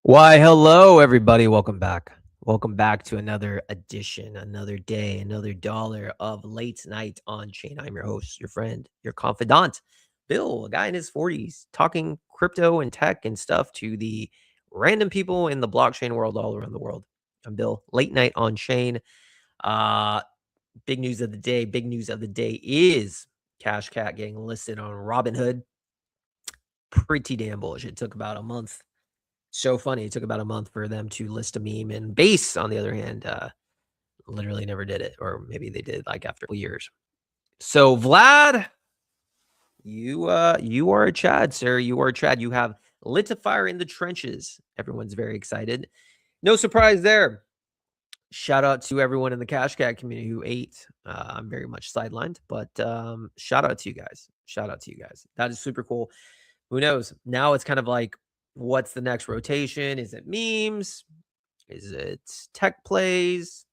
Why, hello, everybody. Welcome back. Welcome back to another edition, another day, another dollar of Late Night on Chain. I'm your host, your friend, your confidant, Bill, a guy in his 40s, talking crypto and tech and stuff to the random people in the blockchain world all around the world. I'm Bill, Late Night on Chain. Uh, Big news of the day. Big news of the day is Cashcat getting listed on Robinhood. Pretty damn bullish. It took about a month. So funny. It took about a month for them to list a meme. And Base, on the other hand, literally never did it. Or maybe they did like after years. So Vlad, you are a Chad, sir. You are a Chad. You have lit a fire in the trenches. Everyone's very excited. No surprise there. Shout out to everyone in the Cashcat community who ate. I'm very much sidelined, but shout out to you guys. Shout out to you guys. That is super cool. Who knows? Now it's kind of like, what's the next rotation? Is it memes? Is it tech plays?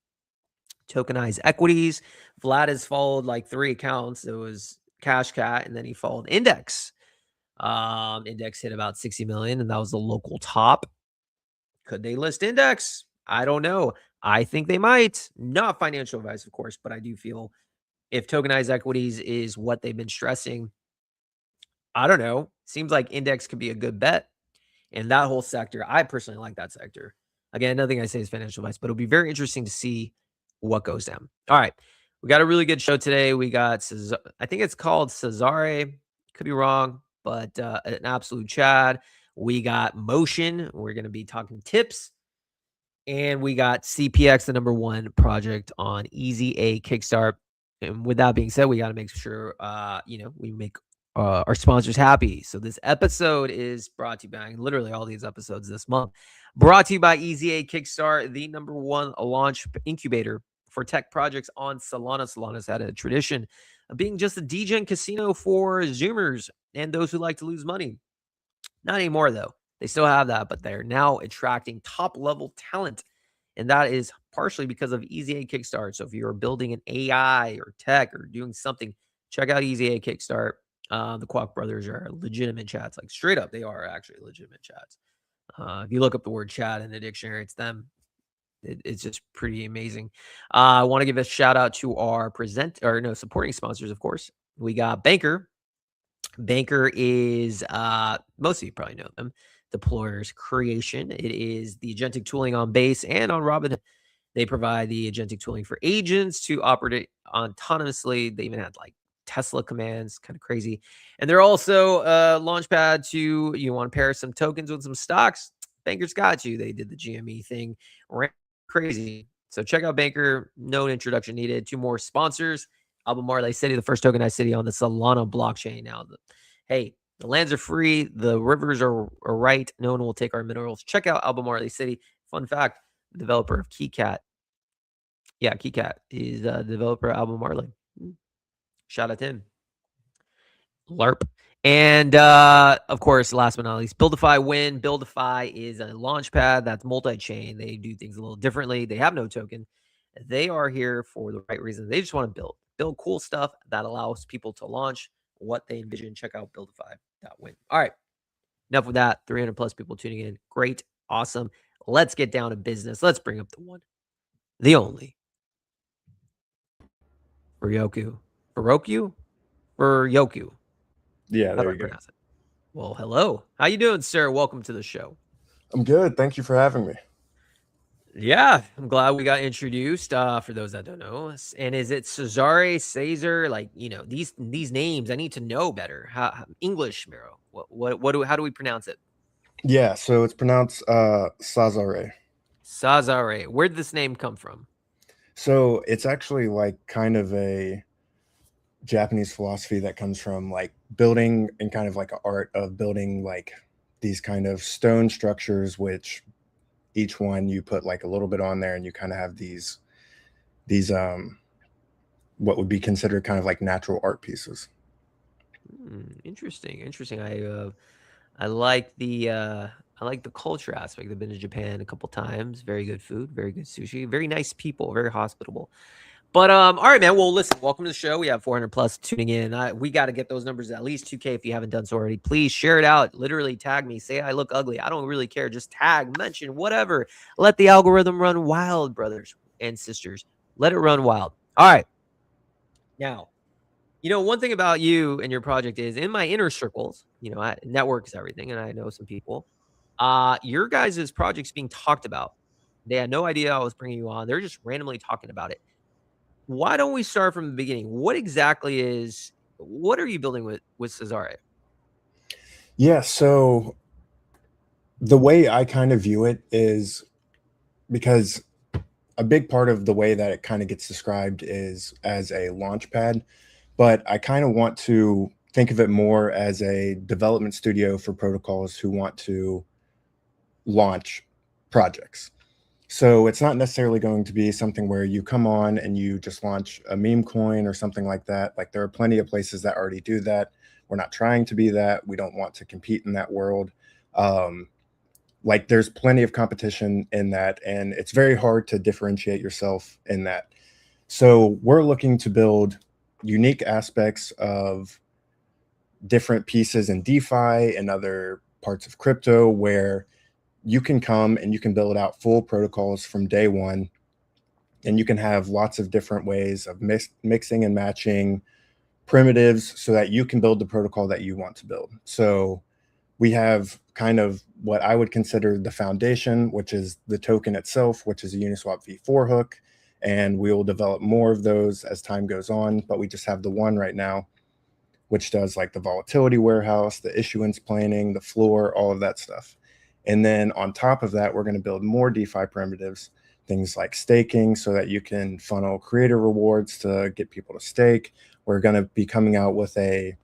Tokenized equities? Vlad has followed like 3 accounts. It was Cashcat, and then he followed Index. Index hit about 60 million, and that was the local top. Could they list Index? I don't know. I think they might. Not financial advice, of course, but I do feel if tokenized equities is what they've been stressing, I don't know. Seems like Index could be a good bet. And that whole sector, I personally like that sector. Again, nothing I say is financial advice, but it'll be very interesting to see what goes down. All right. We got a really good show today. We got, I think it's called Sazare. Could be wrong, but an absolute Chad. We got Motion. We're going to be talking tips. And we got CPX, the #1 project on Easy A Kickstart. And with that being said, we got to make sure, we make our sponsors happy. So this episode is brought to you by literally all these episodes this month, brought to you by Easy A Kickstart, the #1 launch incubator for tech projects on Solana. Solana's had a tradition of being just a degen casino for Zoomers and those who like to lose money. Not anymore, though. They still have that, but they're now attracting top-level talent, and that is partially because of Easy A Kickstart. So if you're building an AI or tech or doing something, check out Easy A Kickstart. The Kwok brothers are legitimate chats, like straight up, they are actually legitimate chats. If you look up the word chat in the dictionary, it's them. It's just pretty amazing. I want to give a shout out to our supporting sponsors, of course. We got Banker. Banker is most of you probably know them. Deployers Creation. It is the agentic tooling on Base and on Robinhood. They provide the agentic tooling for agents to operate autonomously. They even had like Tesla commands, kind of crazy. And they're also a launchpad to you want to pair some tokens with some stocks. Banker's got you. They did the GME thing, crazy. So check out Banker. No introduction needed. 2 more sponsors. Albemarle City, the first tokenized city on the Solana blockchain. Now, hey, the lands are free. The rivers are right. No one will take our minerals. Check out Albemarle City. Fun fact, the developer of Keycat. Yeah, Keycat is the developer of Albemarle. Shout out to him. LARP. And of course, last but not least, Buildify Win. Buildify is a launch pad that's multi-chain. They do things a little differently. They have no token. They are here for the right reason. They just want to build cool stuff that allows people to launch what they envision. Check out Buildify.win. All right. Enough with that. 300 plus people tuning in. Great. Awesome. Let's get down to business. Let's bring up the one, the only, Ryoku. Ryoku. Yeah, How do there I you go. pronounce it? Well, hello. How you doing, sir? Welcome to the show. I'm good. Thank you for having me. Yeah, I'm glad we got introduced. For those that don't know, and is it Sazare, Caesar? Like these names, I need to know better. How English, Miro? How do we pronounce it? Yeah, so it's pronounced Sazare. Sazare. Where did this name come from? So it's actually like kind of a Japanese philosophy that comes from like building and kind of like an art of building like these kind of stone structures, which each one you put like a little bit on there, and you kind of have these what would be considered kind of like natural art pieces. Interesting. I like the culture aspect. I've been to Japan a couple times. Very good food, very good sushi, very nice people, very hospitable. But all right, man. Well, listen, welcome to the show. We have 400 plus tuning in. We got to get those numbers at least 2K if you haven't done so already. Please share it out. Literally tag me. Say I look ugly. I don't really care. Just tag, mention, whatever. Let the algorithm run wild, brothers and sisters. Let it run wild. All right. Now, one thing about you and your project is in my inner circles, network is everything, and I know some people. Your guys' project's being talked about. They had no idea I was bringing you on. They're just randomly talking about it. Why don't we start from the beginning? What are you building with Sazare? Yeah, so the way I kind of view it is because a big part of the way that it kind of gets described is as a launch pad, but I kind of want to think of it more as a development studio for protocols who want to launch projects. So it's not necessarily going to be something where you come on and you just launch a meme coin or something like that. Like there are plenty of places that already do that. We're not trying to be that. We don't want to compete in that world. Um, like there's plenty of competition in that, and it's very hard to differentiate yourself in that. So we're looking to build unique aspects of different pieces in DeFi and other parts of crypto where you can come and you can build out full protocols from day one, and you can have lots of different ways of mixing and matching primitives so that you can build the protocol that you want to build. So we have kind of what I would consider the foundation, which is the token itself, which is a Uniswap v4 hook. And we will develop more of those as time goes on, but we just have the one right now, which does like the volatility warehouse, the issuance planning, the floor, all of that stuff. And then on top of that, we're going to build more DeFi primitives, things like staking so that you can funnel creator rewards to get people to stake. We're going to be coming out with a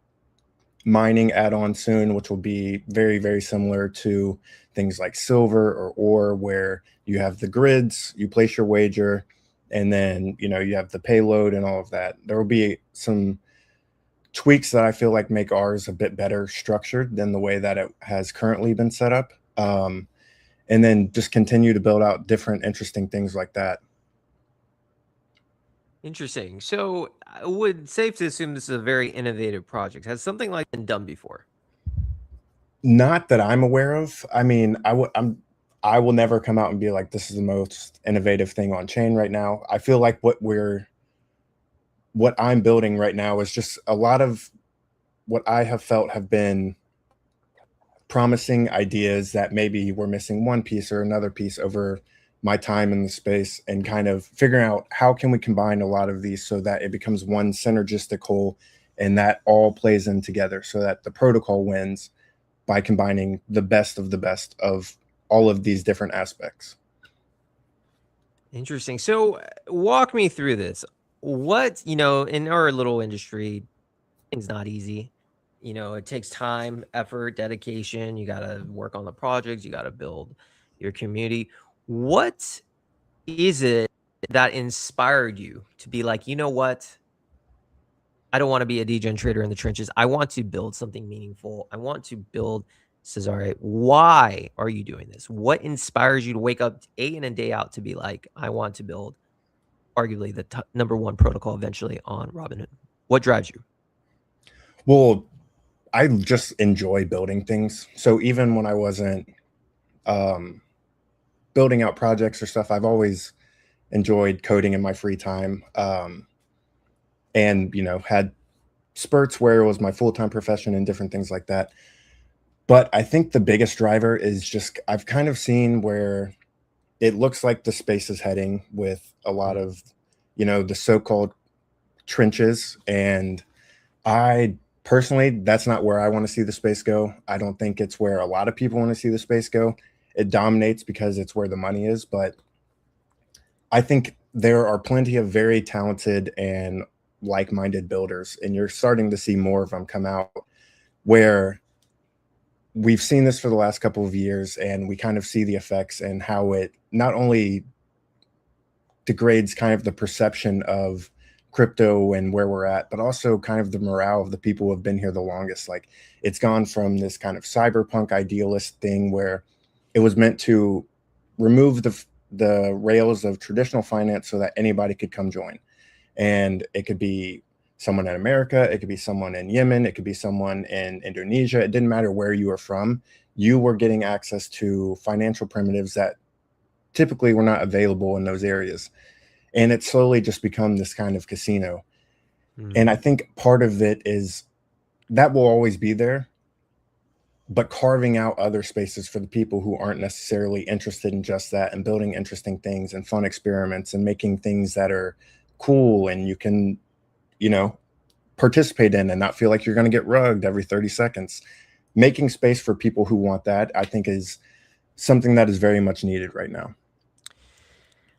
mining add-on soon, which will be very, very similar to things like silver or ore, where you have the grids, you place your wager, and then you have the payload and all of that. There will be some tweaks that I feel like make ours a bit better structured than the way that it has currently been set up. And then just continue to build out different interesting things like that. Interesting. So, I would safe to assume this is a very innovative project. Has something like been done before? Not that I'm aware of. I mean, I will never come out and be like, this is the most innovative thing on chain right now. I feel like what I'm building right now is just a lot of what I have felt have been promising ideas that maybe we're missing one piece or another piece over my time in the space, and kind of figuring out how can we combine a lot of these so that it becomes one synergistic whole, and that all plays in together so that the protocol wins by combining the best of all of these different aspects. Interesting. So, walk me through this. What, in our little industry, things not easy. It takes time, effort, dedication. You got to work on the projects, you got to build your community. What is it that inspired you to be like, you know what? I don't want to be a degen trader in the trenches. I want to build something meaningful. I want to build Cesare. Why are you doing this? What inspires you to wake up day in and day out to be like, I want to build arguably the number one protocol eventually on Robinhood? What drives you? Well, I just enjoy building things. So even when I wasn't um, building out projects or stuff, I've always enjoyed coding in my free time, and had spurts where it was my full-time profession and different things like that. But I think the biggest driver is just I've kind of seen where it looks like the space is heading with a lot of the so-called trenches, and I personally, that's not where I want to see the space go. I don't think it's where a lot of people want to see the space go. It dominates because it's where the money is, but I think there are plenty of very talented and like-minded builders, and you're starting to see more of them come out, where we've seen this for the last couple of years, and we kind of see the effects and how it not only degrades kind of the perception of crypto and where we're at, but also kind of the morale of the people who have been here the longest. Like it's gone from this kind of cyberpunk idealist thing where it was meant to remove the rails of traditional finance so that anybody could come join. And it could be someone in America, it could be someone in Yemen, it could be someone in Indonesia. It didn't matter where you were from. You were getting access to financial primitives that typically were not available in those areas. And it slowly just become this kind of casino. And I think part of it is that will always be there, but carving out other spaces for the people who aren't necessarily interested in just that, and building interesting things and fun experiments and making things that are cool and you can, you know, participate in and not feel like you're going to get rugged every 30 seconds. Making space for people who want that, I think, is something that is very much needed right now.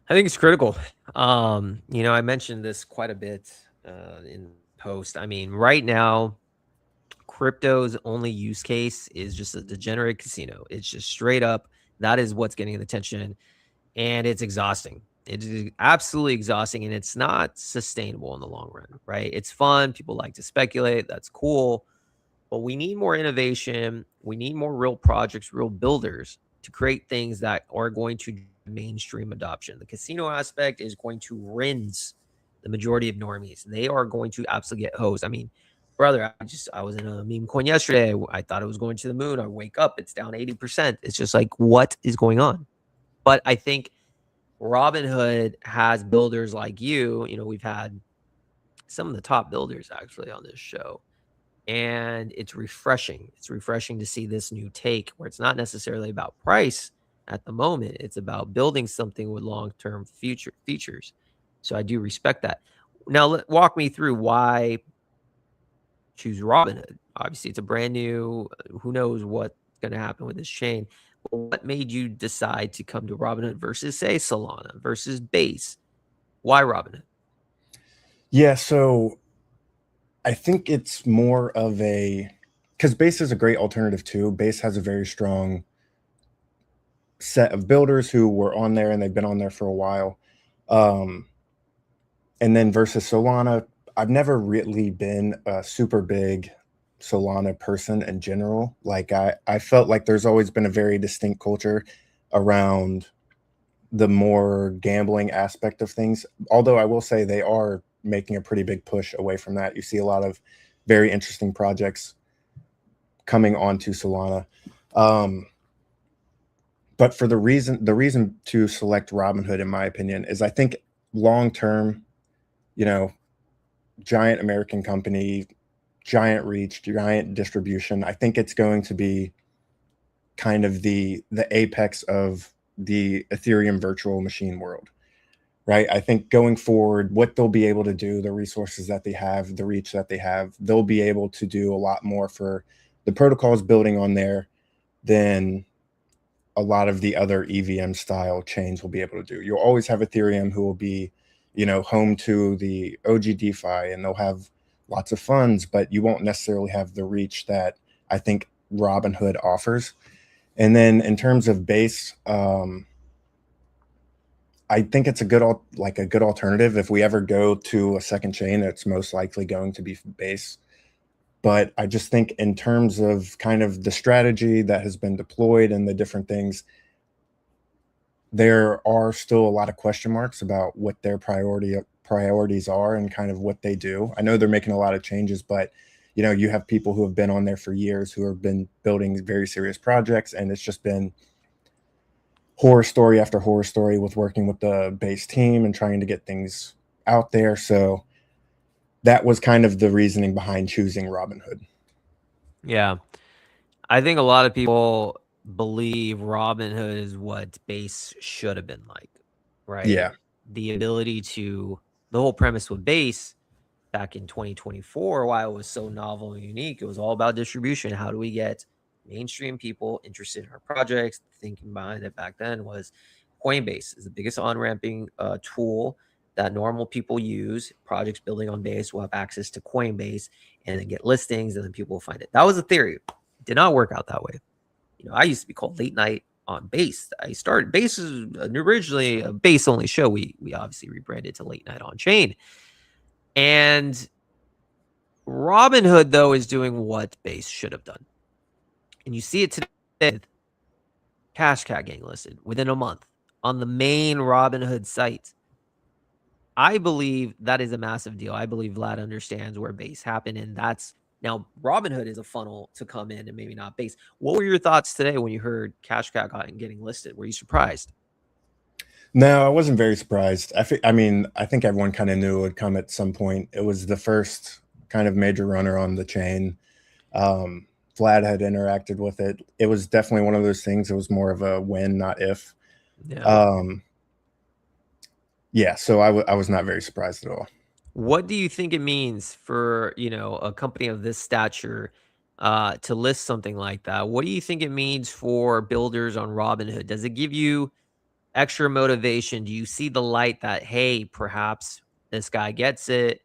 I think it's critical. I mentioned this quite a bit in post. I mean, right now, crypto's only use case is just a degenerate casino. It's just straight up that is what's getting the attention, and it's exhausting. It is absolutely exhausting, and it's not sustainable in the long run, right? It's fun. People like to speculate. That's cool. But we need more innovation. We need more real projects, real builders to create things that are going to mainstream adoption. The casino aspect is going to rinse the majority of normies. They are going to absolutely get hosed. I mean, brother, I was in a meme coin yesterday. I thought it was going to the moon. I wake up, it's down 80%. It's just like, what is going on? But I think Robinhood has builders like you. We've had some of the top builders actually on this show, and it's refreshing. It's refreshing to see this new take where it's not necessarily about price at the moment. It's about building something with long-term future features. So I do respect that. Now, walk me through why choose Robinhood. Obviously, it's a brand new. Who knows what's going to happen with this chain? But what made you decide to come to Robinhood versus, say, Solana versus Base? Why Robinhood? Yeah, so I think it's more of a, because Base is a great alternative too. Base has a very strong set of builders who were on there and they've been on there for a while. And then versus Solana, I've never really been a super big Solana person in general. Like I felt like there's always been a very distinct culture around the more gambling aspect of things. Although I will say they are making a pretty big push away from that. You see a lot of very interesting projects coming onto Solana. But for the reason to select Robinhood, in my opinion, is I think long term, you know, giant American company, giant reach, giant distribution. I think it's going to be kind of the apex of the Ethereum virtual machine world, right? I think going forward, what they'll be able to do, the resources that they have, the reach that they have, they'll be able to do a lot more for the protocols building on there than a lot of the other EVM style chains will be able to do. You'll always have Ethereum who will be, home to the OG DeFi, and they'll have lots of funds, but you won't necessarily have the reach that I think Robinhood offers. And then in terms of Base, I think it's a good alternative. If we ever go to a second chain, it's most likely going to be Base. But I just think in terms of kind of the strategy that has been deployed and the different things, there are still a lot of question marks about what their priorities are and kind of what they do. I know they're making a lot of changes, but you have people who have been on there for years who have been building very serious projects, and it's just been horror story after horror story with working with the Base team and trying to get things out there. So that was kind of the reasoning behind choosing Robinhood. Yeah. I think a lot of people believe Robinhood is what Base should have been like, right? Yeah. The whole premise with Base back in 2024, why it was so novel and unique, it was all about distribution. How do we get mainstream people interested in our projects? Thinking behind it back then was Coinbase is the biggest on-ramping tool that normal people use. Projects building on Base will have access to Coinbase and then get listings, and then people will find it. That was the theory. It did not work out that way. I used to be called Late Night on Base. I started Base is originally a Base only show. We obviously rebranded to Late Night on Chain. And Robinhood, though, is doing what Base should have done. And you see it today. Cashcat getting listed within a month on the main Robinhood site. I believe that is a massive deal. I believe Vlad understands where base happened, and that's now Robinhood is a funnel to come in and maybe not base. What were your thoughts today when you heard Cashcat getting listed? Were you surprised? No, I wasn't very surprised. I mean, I think everyone kind of knew it would come at some point. It was the first kind of major runner on the chain. Um, Vlad had interacted with it. It was definitely one of those things. It was more of a when, not if. Yeah. Um, yeah, so I was not very surprised at all. What do you think it means for, a company of this stature to list something like that? What do you think it means for builders on Robinhood? Does it give you extra motivation? Do you see the light that, hey, perhaps this guy gets it,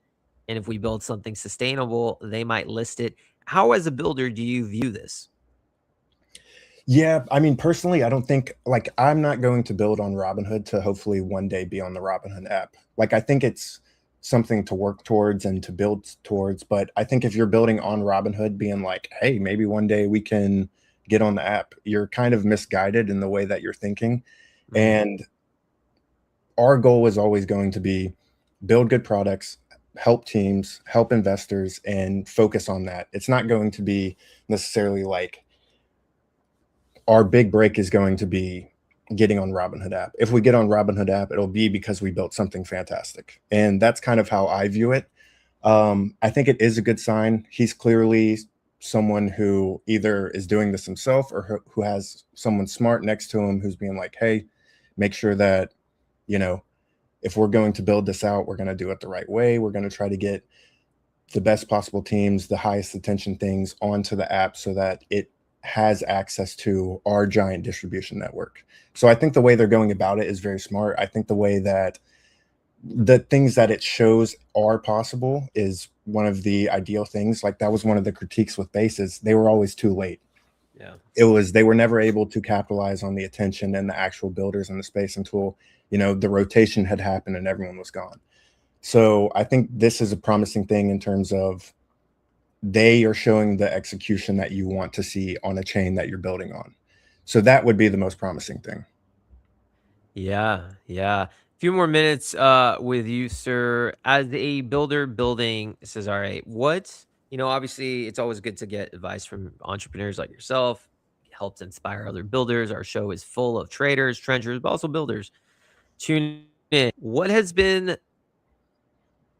and if we build something sustainable, they might list it? How, as a builder, do you view this? Yeah, I mean, personally, I don't think like I'm not going to build on Robinhood to hopefully one day be on the Robinhood app. Like I think it's something to work towards and to build towards, but I think if you're building on Robinhood being like, "Hey, maybe one day we can get on the app," you're kind of misguided in the way that you're thinking. Mhm. And our goal is always going to be build good products, help teams, help investors and focus on that. It's not going to be necessarily like our big break is going to be getting on Robinhood app. If we get on Robinhood app, it'll be because we built something fantastic. And that's kind of how I view it. I think it is a good sign. He's clearly someone who either is doing this himself or who has someone smart next to him who's being like, hey, make sure that, you know, if we're going to build this out, we're going to do it the right way. We're going to try to get the best possible teams, the highest attention things onto the app so that it has access to our giant distribution network. So I think the way they're going about it is very smart. I think the way that the things that it shows are possible is one of the ideal things. Like that was one of the critiques with bases. They were always too late. Yeah. It was they were never able to capitalize on the attention and the actual builders in the space until, the rotation had happened and everyone was gone. So I think this is a promising thing in terms of they are showing the execution that you want to see on a chain that you're building on. So that would be the most promising thing. Yeah, yeah. A few more minutes with you, sir. As a builder building Cesare, obviously it's always good to get advice from entrepreneurs like yourself. It helps inspire other builders. Our show is full of traders, trenchers, but also builders. Tune in. What has been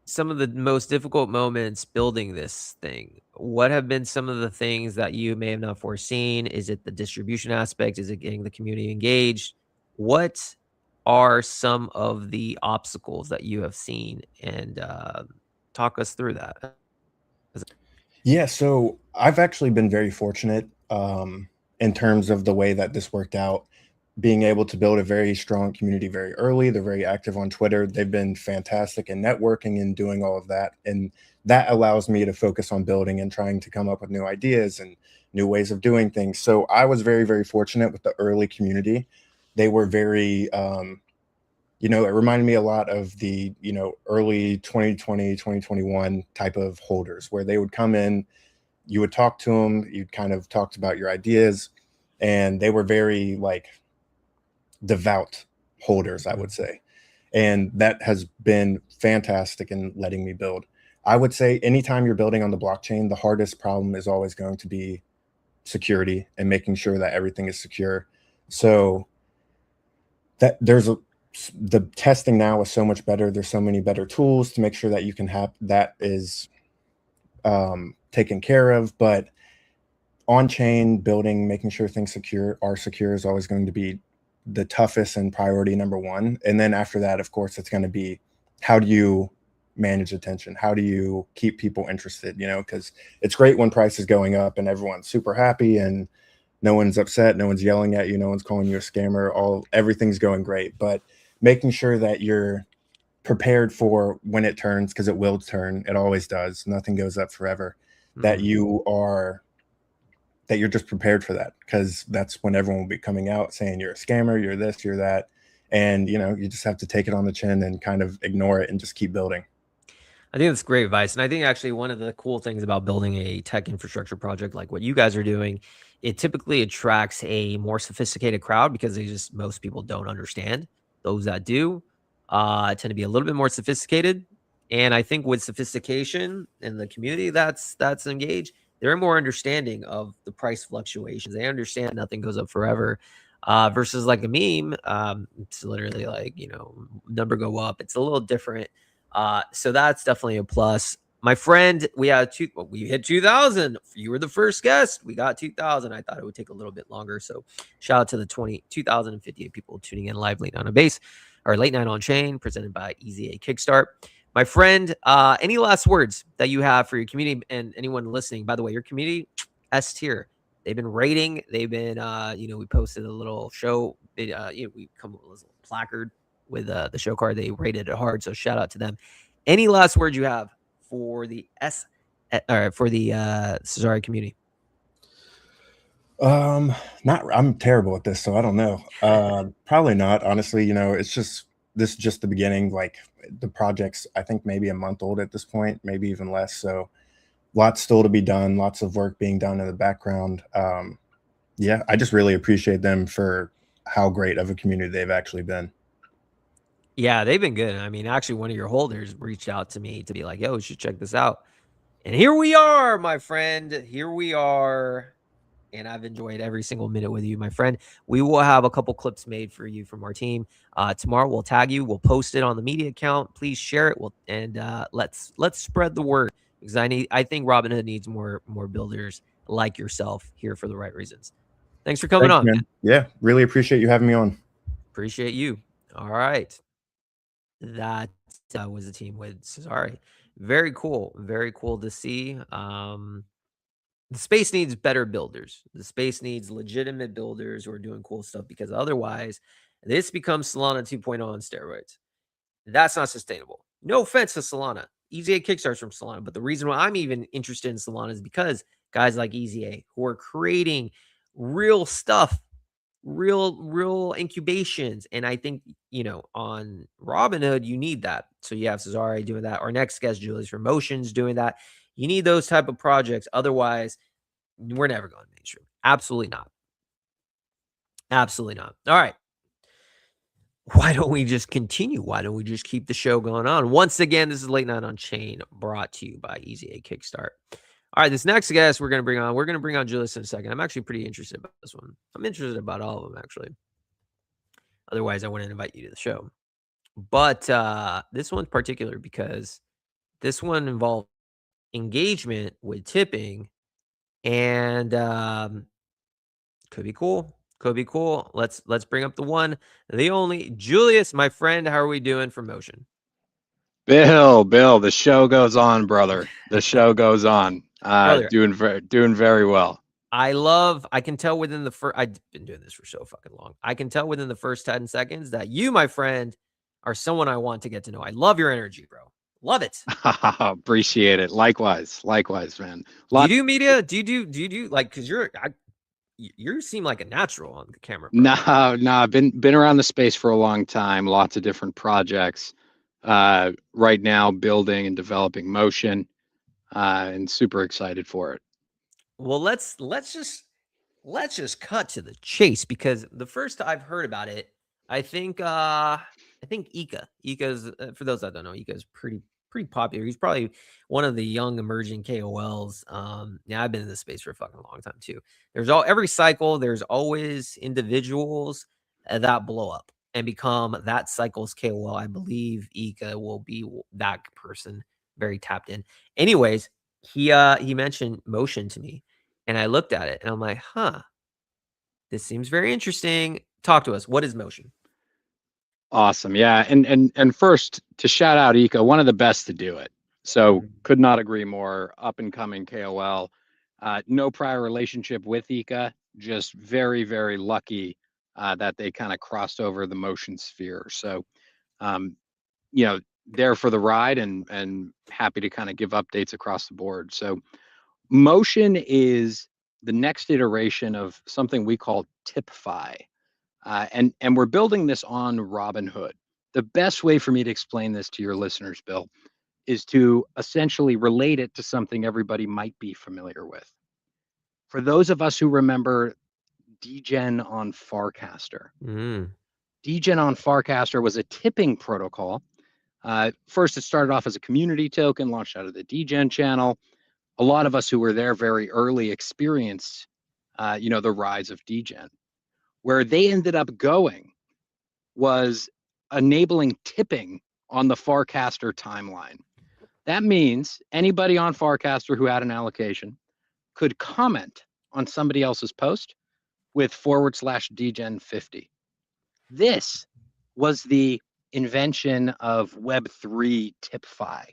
some of the most difficult moments building this thing? What have been some of the things that you may have not foreseen? Is it the distribution aspect? Is it getting the community engaged? What are some of the obstacles that you have seen? And talk us through that. Yeah, so I've actually been very fortunate in terms of the way that this worked out. Being able to build a very strong community very early. They're very active on Twitter. They've been fantastic in networking and doing all of that. And that allows me to focus on building and trying to come up with new ideas and new ways of doing things. So I was very, very fortunate with the early community. They were very, it reminded me a lot of the, early 2020, 2021 type of holders where they would come in, you would talk to them, you'd kind of talked about your ideas, and they were very like devout holders, I would Mhm. say. And that has been fantastic in letting me build. I would say anytime you're building on the blockchain, the hardest problem is always going to be security and making sure that everything is secure. So that the testing now is so much better. There's so many better tools to make sure that you can have that is taken care of. But on chain building, making sure things are secure is always going to be the toughest and priority number one. And then after that, of course, it's going to be how do you manage attention? How do you keep people interested? Because it's great when price is going up and everyone's super happy and no one's upset, no one's yelling at you, no one's calling you a scammer, everything's going great. But making sure that you're prepared for when it turns, because it will turn, it always does. Nothing goes up forever. That Mhm. you're just prepared for that, because that's when everyone will be coming out saying you're a scammer, you're this, you're that. And you just have to take it on the chin and kind of ignore it and just keep building. I think that's great advice. And I think actually one of the cool things about building a tech infrastructure project like what you guys are doing, it typically attracts a more sophisticated crowd because most people don't understand. Those that do, tend to be a little bit more sophisticated. And I think with sophistication in the community that's engaged, they're more understanding of the price fluctuations. They understand nothing goes up forever. Versus like a meme, it's literally like, number go up. It's a little different. So that's definitely a plus. My friend, we hit 2,000. You were the first guest. We got 2,000. I thought it would take a little bit longer. So shout out to the 2,058 people tuning in live late night on base or late night on chain, presented by Easy A Kickstart. My friend, any last words that you have for your community and anyone listening? By the way, your community, S tier. They've been rating. They've been, we posted a little show. We come with a little placard with the show card. They rated it hard. So shout out to them. Any last words you have for the Sazare community? Not. I'm terrible at this, so I don't know. Probably not. Honestly, this is just the beginning. Like the project's, I think maybe a month old at this point, maybe even less. So lots still to be done. Lots of work being done in the background. Yeah, I just really appreciate them for how great of a community they've actually been. Yeah, they've been good. I mean, actually, one of your holders reached out to me to be like, yo, you should check this out. And here we are, my friend. Here we are. And I've enjoyed every single minute with you, my friend. We will have a couple clips made for you from our team. Tomorrow we'll tag you. We'll post it on the media account. Please share it. Let's spread the word, because I think Robinhood needs more builders like yourself here for the right reasons. Thanks for coming Thanks, on, man. man. Yeah, really appreciate you having me on. Appreciate you. All right. That was a team with Sazare. Very cool. Very cool to see. The space needs better builders. The space needs legitimate builders who are doing cool stuff, because otherwise this becomes Solana 2.0 on steroids. That's not sustainable. No offense to Solana. Easy A kickstarts from Solana, but the reason why I'm even interested in Solana is because guys like Easy A who are creating real stuff, real incubations. And I think, on Robinhood, you need that. So you have Sazare doing that. Our next guest, Julius from Motions, doing that. You need those type of projects. Otherwise, we're never going mainstream. Absolutely not. Absolutely not. All right. Why don't we just continue? Why don't we just keep the show going on? Once again, this is Late Night on Chain, brought to you by Easy A Kickstart. All right, this next guest we're going to bring on Julius in a second. I'm actually pretty interested about this one. I'm interested about all of them, actually. Otherwise, I wouldn't invite you to the show. But this one's particular because this one involved engagement with tipping, and could be cool. Could be cool. Let's bring up the one, the only Julius, my friend. How are we doing for Motion? Bill, the show goes on, brother. The show goes on. Brother, Doing very well. I can tell within the first, I've been doing this for so fucking long. I can tell within the first 10 seconds that you, my friend, are someone I want to get to know. I love your energy, bro. Love it. Appreciate it. Likewise, man. Do you do media? Do you do like, because you seem like a natural on the camera, bro. No, I've been around the space for a long time. Lots of different projects. Right now, building and developing Motion, and super excited for it. Well, let's just cut to the chase, because the first I've heard about it, I think Ika's, for those that don't know, Ika's pretty popular. He's probably one of the young emerging KOLs. Yeah, I've been in this space for a fucking long time too. Every cycle, there's always individuals that blow up and become that cycle's KOL. I believe Ika will be that person, very tapped in. Anyways, he mentioned Motion to me, and I looked at it and I'm like, this seems very interesting. Talk to us. What is Motion? Awesome. Yeah. And first to shout out Ika, one of the best to do it. So could not agree more. Up and coming KOL. No prior relationship with Ika, just very, very lucky that they kind of crossed over the Motion sphere. So, there for the ride, and happy to kind of give updates across the board. So Motion is the next iteration of something we call TipFi. And we're building this on Robinhood. The best way for me to explain this to your listeners, Bill, is to essentially relate it to something everybody might be familiar with. For those of us who remember DGen on Farcaster, Degen on Farcaster was a tipping protocol. First, it started off as a community token, launched out of the Degen channel. A lot of us who were there very early experienced, the rise of Degen. Where they ended up going was enabling tipping on the Farcaster timeline. That means anybody on Farcaster who had an allocation could comment on somebody else's post with /Degen50. This was the invention of Web3 TipFi.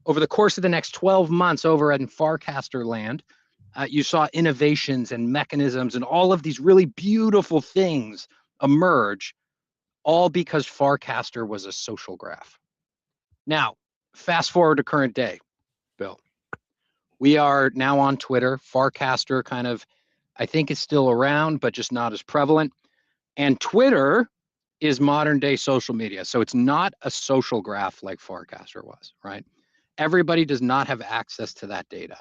Over the course of the next 12 months over in Farcaster land, you saw innovations and mechanisms and all of these really beautiful things emerge, all because Farcaster was a social graph. Now, fast forward to current day, Bill. We are now on Twitter. Farcaster kind of, I think, is still around, but just not as prevalent. And Twitter is modern day social media. So it's not a social graph like Farcaster was, right? Everybody does not have access to that data.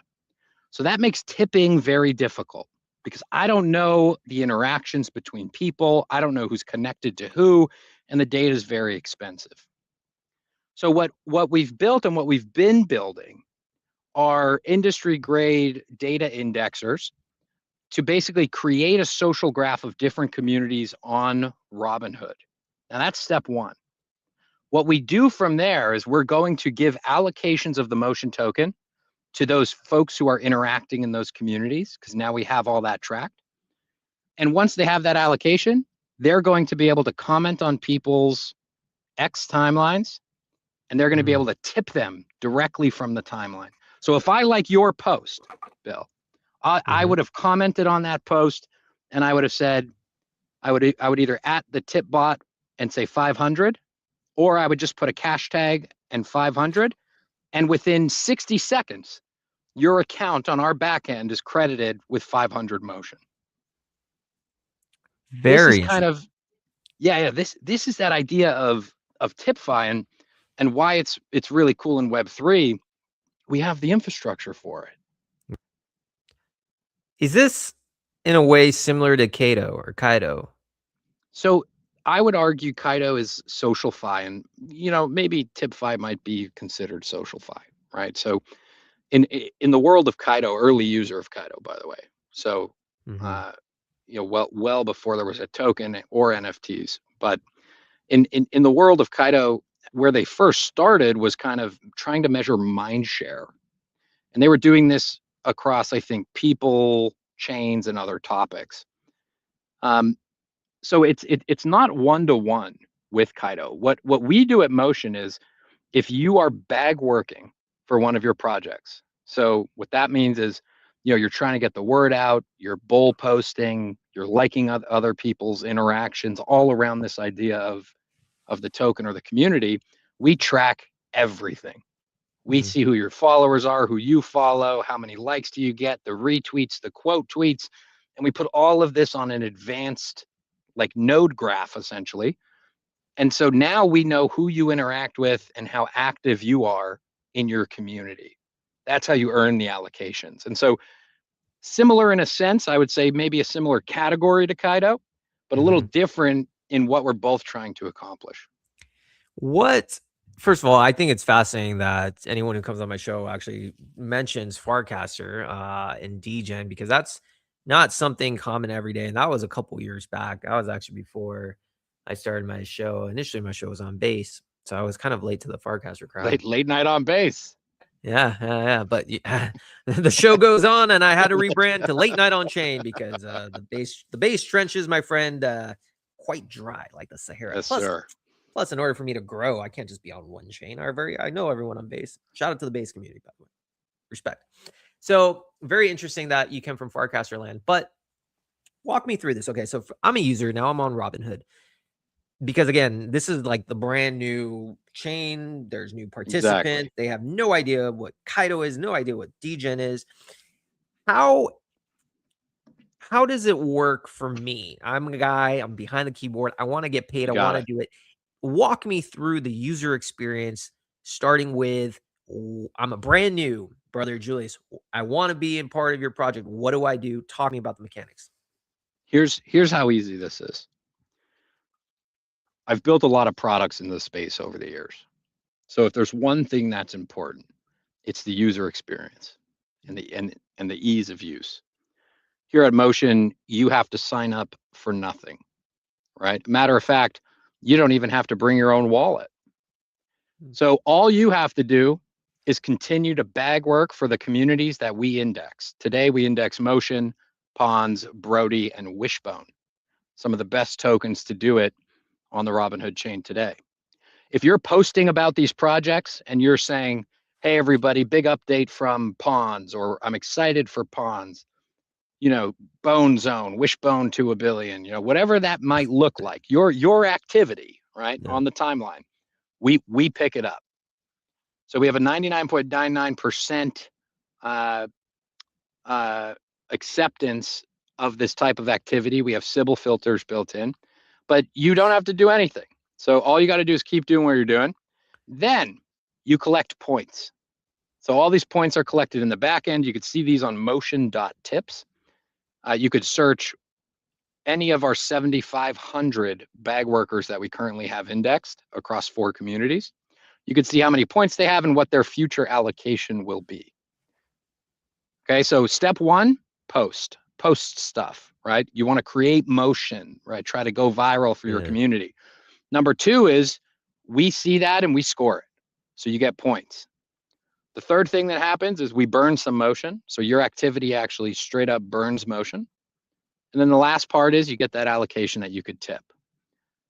So that makes tipping very difficult because I don't know the interactions between people. I don't know who's connected to who, and the data is very expensive. So what we've built and what we've been building are industry grade data indexers to basically create a social graph of different communities on Robinhood. Now that's step one. What we do from there is we're going to give allocations of the motion token to those folks who are interacting in those communities, because now we have all that tracked. And once they have that allocation, they're going to be able to comment on people's X timelines, and they're going to be able to tip them directly from the timeline. So if I like your post, Bill, I would have commented on that post, and I would have said, I would either at the tip bot and say 500, or I would just put a cash tag and 500, and within 60 seconds, your account on our back end is credited with 500 motion. Very this is kind of, this is that idea of TipFi and why it's really cool in Web3. We have the infrastructure for it. Is this in a way similar to Kato or Kaido? So I would argue Kaido is social-fi, and maybe TipFi might be considered social-fi, right? So in the world of Kaido, early user of Kaido, by the way. So well before there was a token or NFTs, but in the world of Kaido, where they first started was kind of trying to measure mind share, and they were doing this across, I think, people, chains, and other topics. So it's not one-to-one with Kaido. What we do at Motion is, if you are bag working for one of your projects, so what that means is, you're trying to get the word out, you're bull posting, you're liking other people's interactions all around this idea of the token or the community, we track everything. We see who your followers are, who you follow, how many likes do you get, the retweets, the quote tweets, and we put all of this on an advanced node graph, essentially. And so now we know who you interact with and how active you are in your community. That's how you earn the allocations. And so similar in a sense, I would say maybe a similar category to Kaido, but a little different in what we're both trying to accomplish. First of all, I think it's fascinating that anyone who comes on my show actually mentions Farcaster and Degen, because that's not something common every day. And that was a couple years back. That was actually before I started my show. Initially, my show was on base, so I was kind of late to the Farcaster crowd. Late night on base. Yeah. But the show goes on, and I had to rebrand to Late Night on Chain because the base trenches, my friend, quite dry like the Sahara. Yes, sir. Plus, in order for me to grow, I can't just be on one chain. I know everyone on base. Shout out to the base community, by the way. Respect. So very interesting that you came from Farcaster land. But walk me through this. Okay, so I'm a user now. I'm on Robinhood because, again, this is like the brand new chain. There's new participants. Exactly. They have no idea what Kaido is, no idea what Degen is. How does it work for me? I'm a guy. I'm behind the keyboard. I want to get paid. I want to do it. Walk me through the user experience, starting with, I'm a brand new brother Julius. I want to be in part of your project. What do I do? Talk to me about the mechanics. Here's how easy this is. I've built a lot of products in this space over the years. So if there's one thing that's important, it's the user experience and the ease of use. Here at Motion, you have to sign up for nothing, right? Matter of fact, you don't even have to bring your own wallet. So all you have to do is continue to bag work for the communities that we index. Today, we index Motion, Pawns, Brody, and Wishbone, some of the best tokens to do it on the Robinhood chain today. If you're posting about these projects and you're saying, hey, everybody, big update from Pawns, or I'm excited for Pawns, you know, Bone Zone, Wishbone to $1 billion, you know, whatever that might look like, your activity, right, Yeah. on the timeline, we pick it up. So we have a 99.99% acceptance of this type of activity. We have Sybil filters built in, but you don't have to do anything. So all you got to do is keep doing what you're doing. Then you collect points. So all these points are collected in the back end. You could see these on motion.tips. You could search any of our 7,500 bag workers that we currently have indexed across 4 communities. You could see how many points they have and what their future allocation will be. Okay, so step 1, post stuff, right? You want to create motion, right? Try to go viral for your community. Number 2 is we see that and we score it. So you get points. The third thing that happens is we burn some motion. So your activity actually straight up burns motion. And then the last part is you get that allocation that you could tip.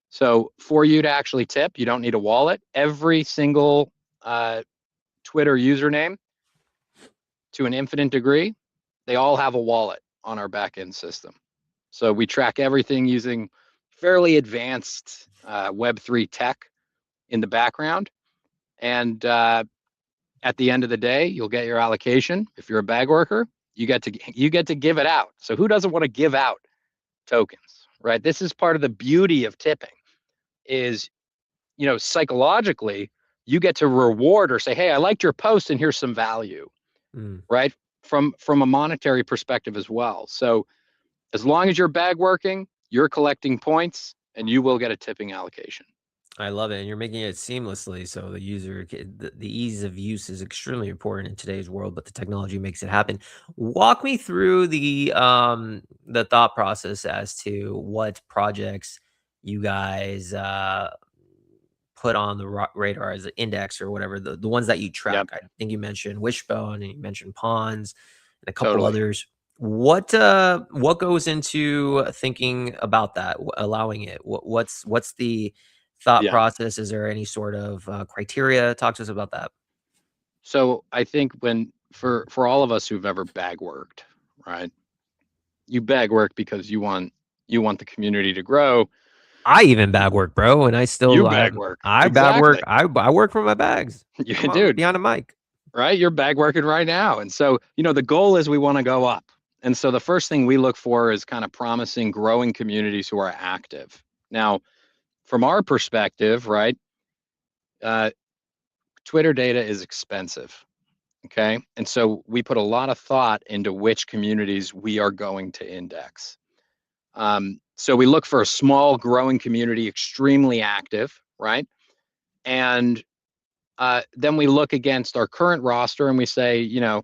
So for you to actually tip, you don't need a wallet. Every single Twitter username, to an infinite degree, they all have a wallet on our backend system. So we track everything using fairly advanced Web3 tech in the background. And at the end of the day, you'll get your allocation. If you're a bag worker, you get to give it out. So who doesn't want to give out tokens, right? This is part of the beauty of tipping is, you know, psychologically, you get to reward or say, hey, I liked your post and here's some value, right? From a monetary perspective as well. So as long as you're bag working, you're collecting points and you will get a tipping allocation. I love it, and you're making it seamlessly, so the user the ease of use is extremely important in today's world, but the technology makes it happen. Walk me through the thought process as to what projects you guys put on the radar as an index or whatever, the ones that you track. Yep. I think you mentioned Wishbone and you mentioned Pawns and a couple Totally. others. What goes into thinking about that, allowing it? What's the thought process? Is there any sort of criteria? Talk to us about that. So I think for all of us who've ever bag worked, right? You bag work because you want the community to grow. I even bag work, bro, and I still bag work. I bag work. I work for my bags. You dude, behind a mic. Right? You're bag working right now. And so, you know, the goal is we want to go up. And so the first thing we look for is kind of promising, growing communities who are active. Now, from our perspective, right, Twitter data is expensive. Okay. And so we put a lot of thought into which communities we are going to index. So we look for a small, growing community, extremely active, right? And then we look against our current roster and we say, you know,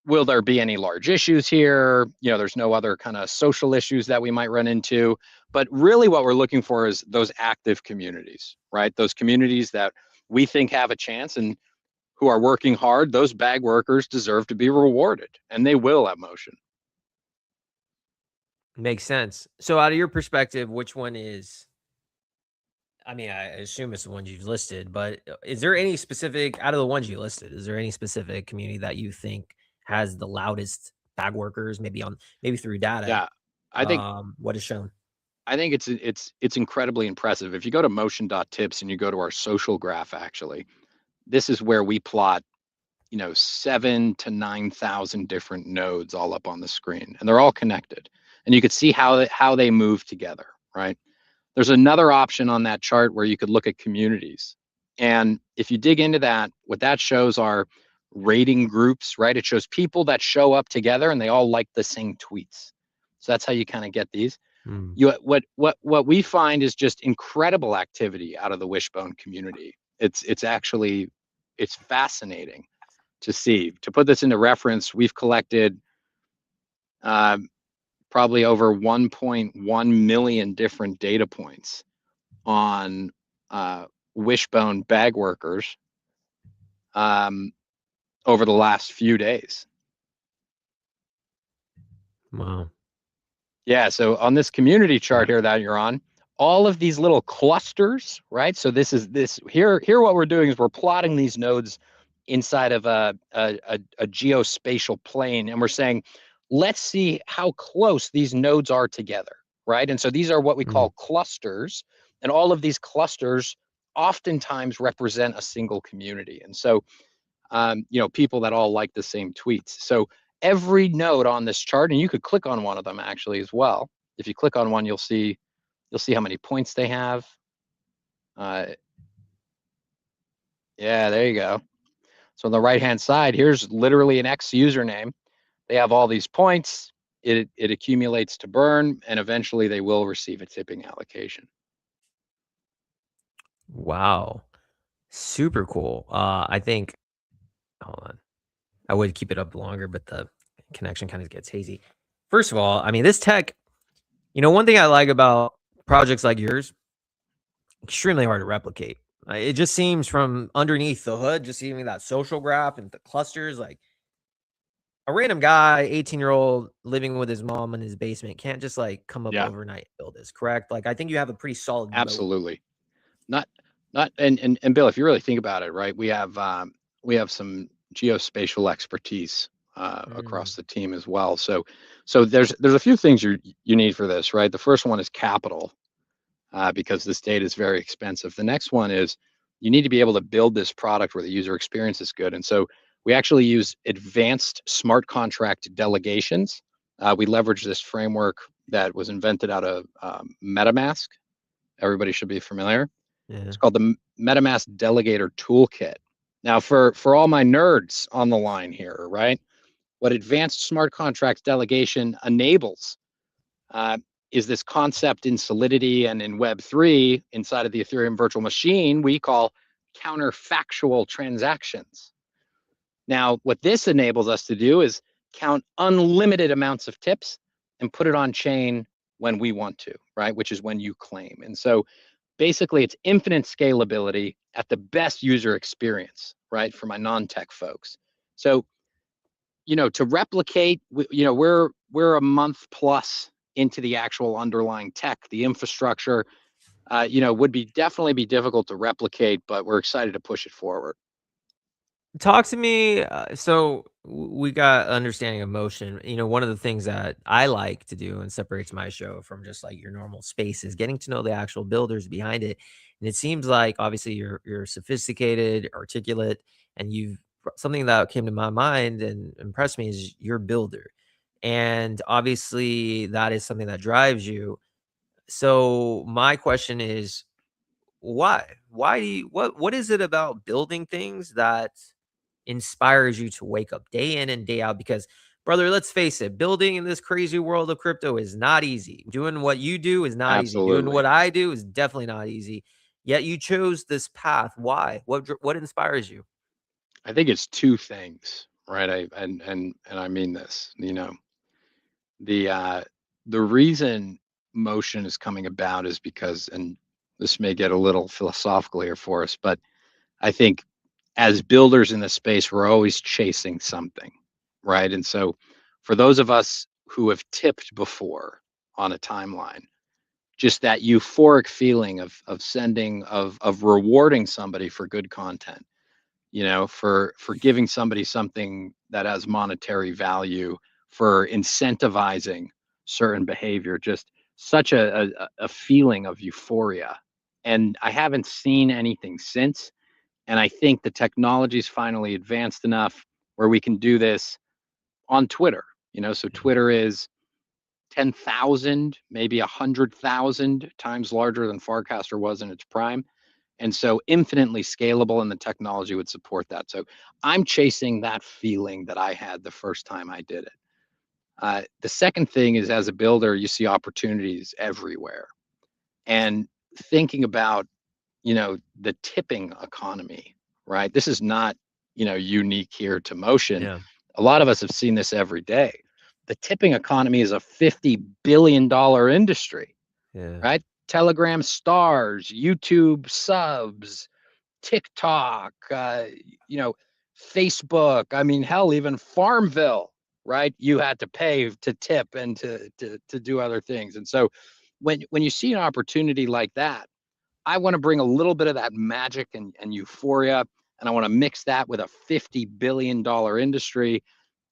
will there be any large issues here? You know, there's no other kind of social issues that we might run into. But really what we're looking for is those active communities, right? Those communities that we think have a chance and who are working hard. Those bag workers deserve to be rewarded, and they will at Motion. Makes sense. So out of your perspective, which one is, I mean, I assume it's the ones you've listed, but is there any specific, out of the ones you listed, is there any specific community that you think has the loudest bag workers, maybe through data? Yeah, I think what is shown. I think it's incredibly impressive. If you go to motion.tips and you go to our social graph, actually, this is where we plot, you know, 7,000 to 9,000 different nodes all up on the screen, and they're all connected. And you could see how they move together, right? There's another option on that chart where you could look at communities. And if you dig into that, what that shows are rating groups, right? It shows people that show up together and they all like the same tweets. So that's how you kind of get these. Mm. What we find is just incredible activity out of the Wishbone community. It's fascinating to see. To put this into reference, we've collected probably over 1.1 million different data points on Wishbone bag workers over the last few days. Wow. Yeah, so on this community chart here that you're on, all of these little clusters, right? So this here what we're doing is we're plotting these nodes inside of a geospatial plane, and we're saying, let's see how close these nodes are together, right? And so these are what we call clusters, and all of these clusters oftentimes represent a single community. And so people that all like the same tweets. So every node on this chart, and you could click on one of them actually as well. If you click on one, you'll see how many points they have. Yeah, there you go. So on the right-hand side, here's literally an X username. They have all these points. It accumulates to burn, and eventually they will receive a tipping allocation. Wow. Super cool. I think, hold on. I would keep it up longer, but the connection kind of gets hazy. First of all, I mean, this tech, one thing I like about projects like yours, extremely hard to replicate. It just seems from underneath the hood, just seeing that social graph and the clusters, like a random guy, 18-year-old living with his mom in his basement can't just like come up Yeah, overnight and build this, correct? Like I think you have a pretty solid moat. absolutely. Not and Bill, if you really think about it, right? We have some geospatial expertise across the team as well. So there's a few things you need for this, right? The first one is capital, because this data is very expensive. The next one is you need to be able to build this product where the user experience is good. And so we actually use advanced smart contract delegations. We leverage this framework that was invented out of MetaMask. Everybody should be familiar. Yeah. It's called the MetaMask Delegator Toolkit. Now, for all my nerds on the line here, right? What advanced smart contracts delegation enables is this concept in Solidity and in Web3 inside of the Ethereum virtual machine we call counterfactual transactions. Now, what this enables us to do is count unlimited amounts of tips and put it on chain when we want to, right? Which is when you claim. And so basically it's infinite scalability at the best user experience, right? For my non-tech folks. So, to replicate, we're a month plus into the actual underlying tech, the infrastructure, would definitely be difficult to replicate, but we're excited to push it forward. Talk to me. So we got understanding of motion. One of the things that I like to do and separates my show from just like your normal space is getting to know the actual builders behind it. And it seems like obviously you're sophisticated, articulate, and something that came to my mind and impressed me is you're a builder. And obviously that is something that drives you. So my question is, why? Why do you what is it about building things that inspires you to wake up day in and day out? Because brother, let's face it, building in this crazy world of crypto is not easy. Doing what you do is not easy. Doing Absolutely. what I do is definitely not easy. Yet you chose this path. Why? What inspires you? I think it's two things, right? And I mean this, the reason motion is coming about is because, and this may get a little philosophical here for us, but I think as builders in the space, we're always chasing something, right? And so for those of us who have tipped before on a timeline, just that euphoric feeling of sending, of rewarding somebody for good content, for giving somebody something that has monetary value, for incentivizing certain behavior, just such a feeling of euphoria. And I haven't seen anything since. And I think the technology's finally advanced enough where we can do this on Twitter. So Twitter is 10,000, maybe 100,000 times larger than Farcaster was in its prime. And so infinitely scalable, and the technology would support that. So I'm chasing that feeling that I had the first time I did it. The second thing is, as a builder, you see opportunities everywhere. And thinking about, the tipping economy, right? This is not, unique here to Motion. Yeah. A lot of us have seen this every day. The tipping economy is a $50 billion industry, Yeah. right? Telegram stars, YouTube subs, TikTok, Facebook. I mean, hell, even Farmville, right? You had to pay to tip and to do other things. And so when you see an opportunity like that, I want to bring a little bit of that magic and euphoria, and I want to mix that with a $50 billion industry.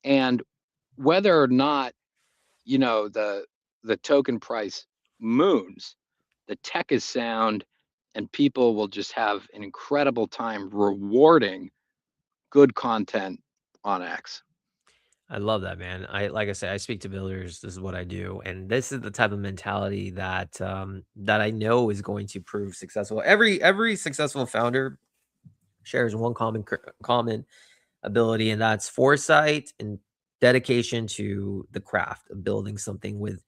And whether or not, the token price moons, the tech is sound, and people will just have an incredible time rewarding good content on X. I love that, man. Like I said, I speak to builders. This is what I do, and this is the type of mentality that I know is going to prove successful. Every successful founder shares one common ability, and that's foresight and dedication to the craft of building something with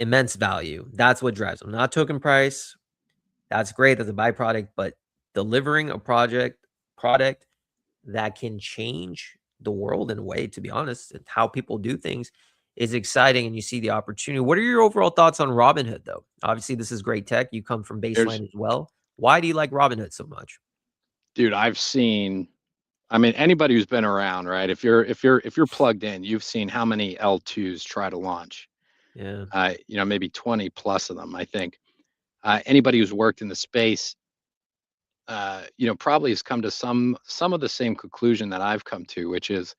immense value. That's what drives them, not token price. That's great. That's a byproduct, but delivering a product that can change the world in a way, to be honest, and how people do things is exciting. And you see the opportunity. What are your overall thoughts on Robinhood, though? Obviously, this is great tech. You come from There's, baseline as well. Why do you like Robinhood so much? dude, I've seen. I mean, anybody who's been around, right? If you're plugged in, you've seen how many L2s try to launch. Yeah. Maybe 20 plus of them, I think. Anybody who's worked in the space, probably has come to some of the same conclusion that I've come to, which is,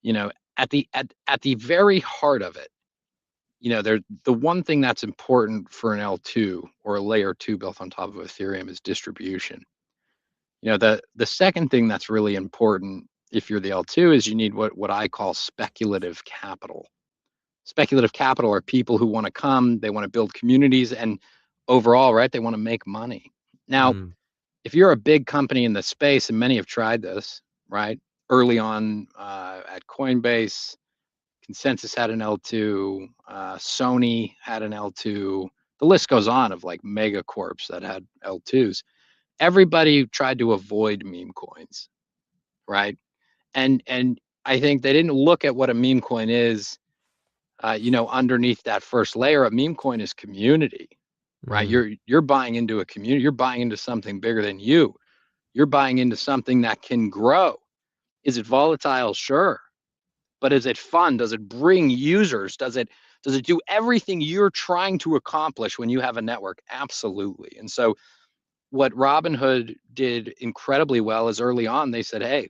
at the very heart of it, the one thing that's important for an L2 or a layer two built on top of Ethereum is distribution. The second thing that's really important if you're the L2 is you need what I call speculative capital. Speculative capital are people who want to come, they want to build communities, and overall, right, they want to make money. Now, Mm, if you're a big company in the space, and many have tried this, right? Early on at Coinbase, Consensus had an L2, Sony had an L2. The list goes on of like mega corps that had L2s. Everybody tried to avoid meme coins, right? And I think they didn't look at what a meme coin is. Underneath that first layer, a meme coin is community, right? mm, You're buying into a community. You're buying into something bigger than you. You're buying into something that can grow. Is it volatile? Sure. But is it fun? Does it bring users? Does it do everything you're trying to accomplish when you have a network? Absolutely. And so what Robinhood did incredibly well is early on, they said, hey,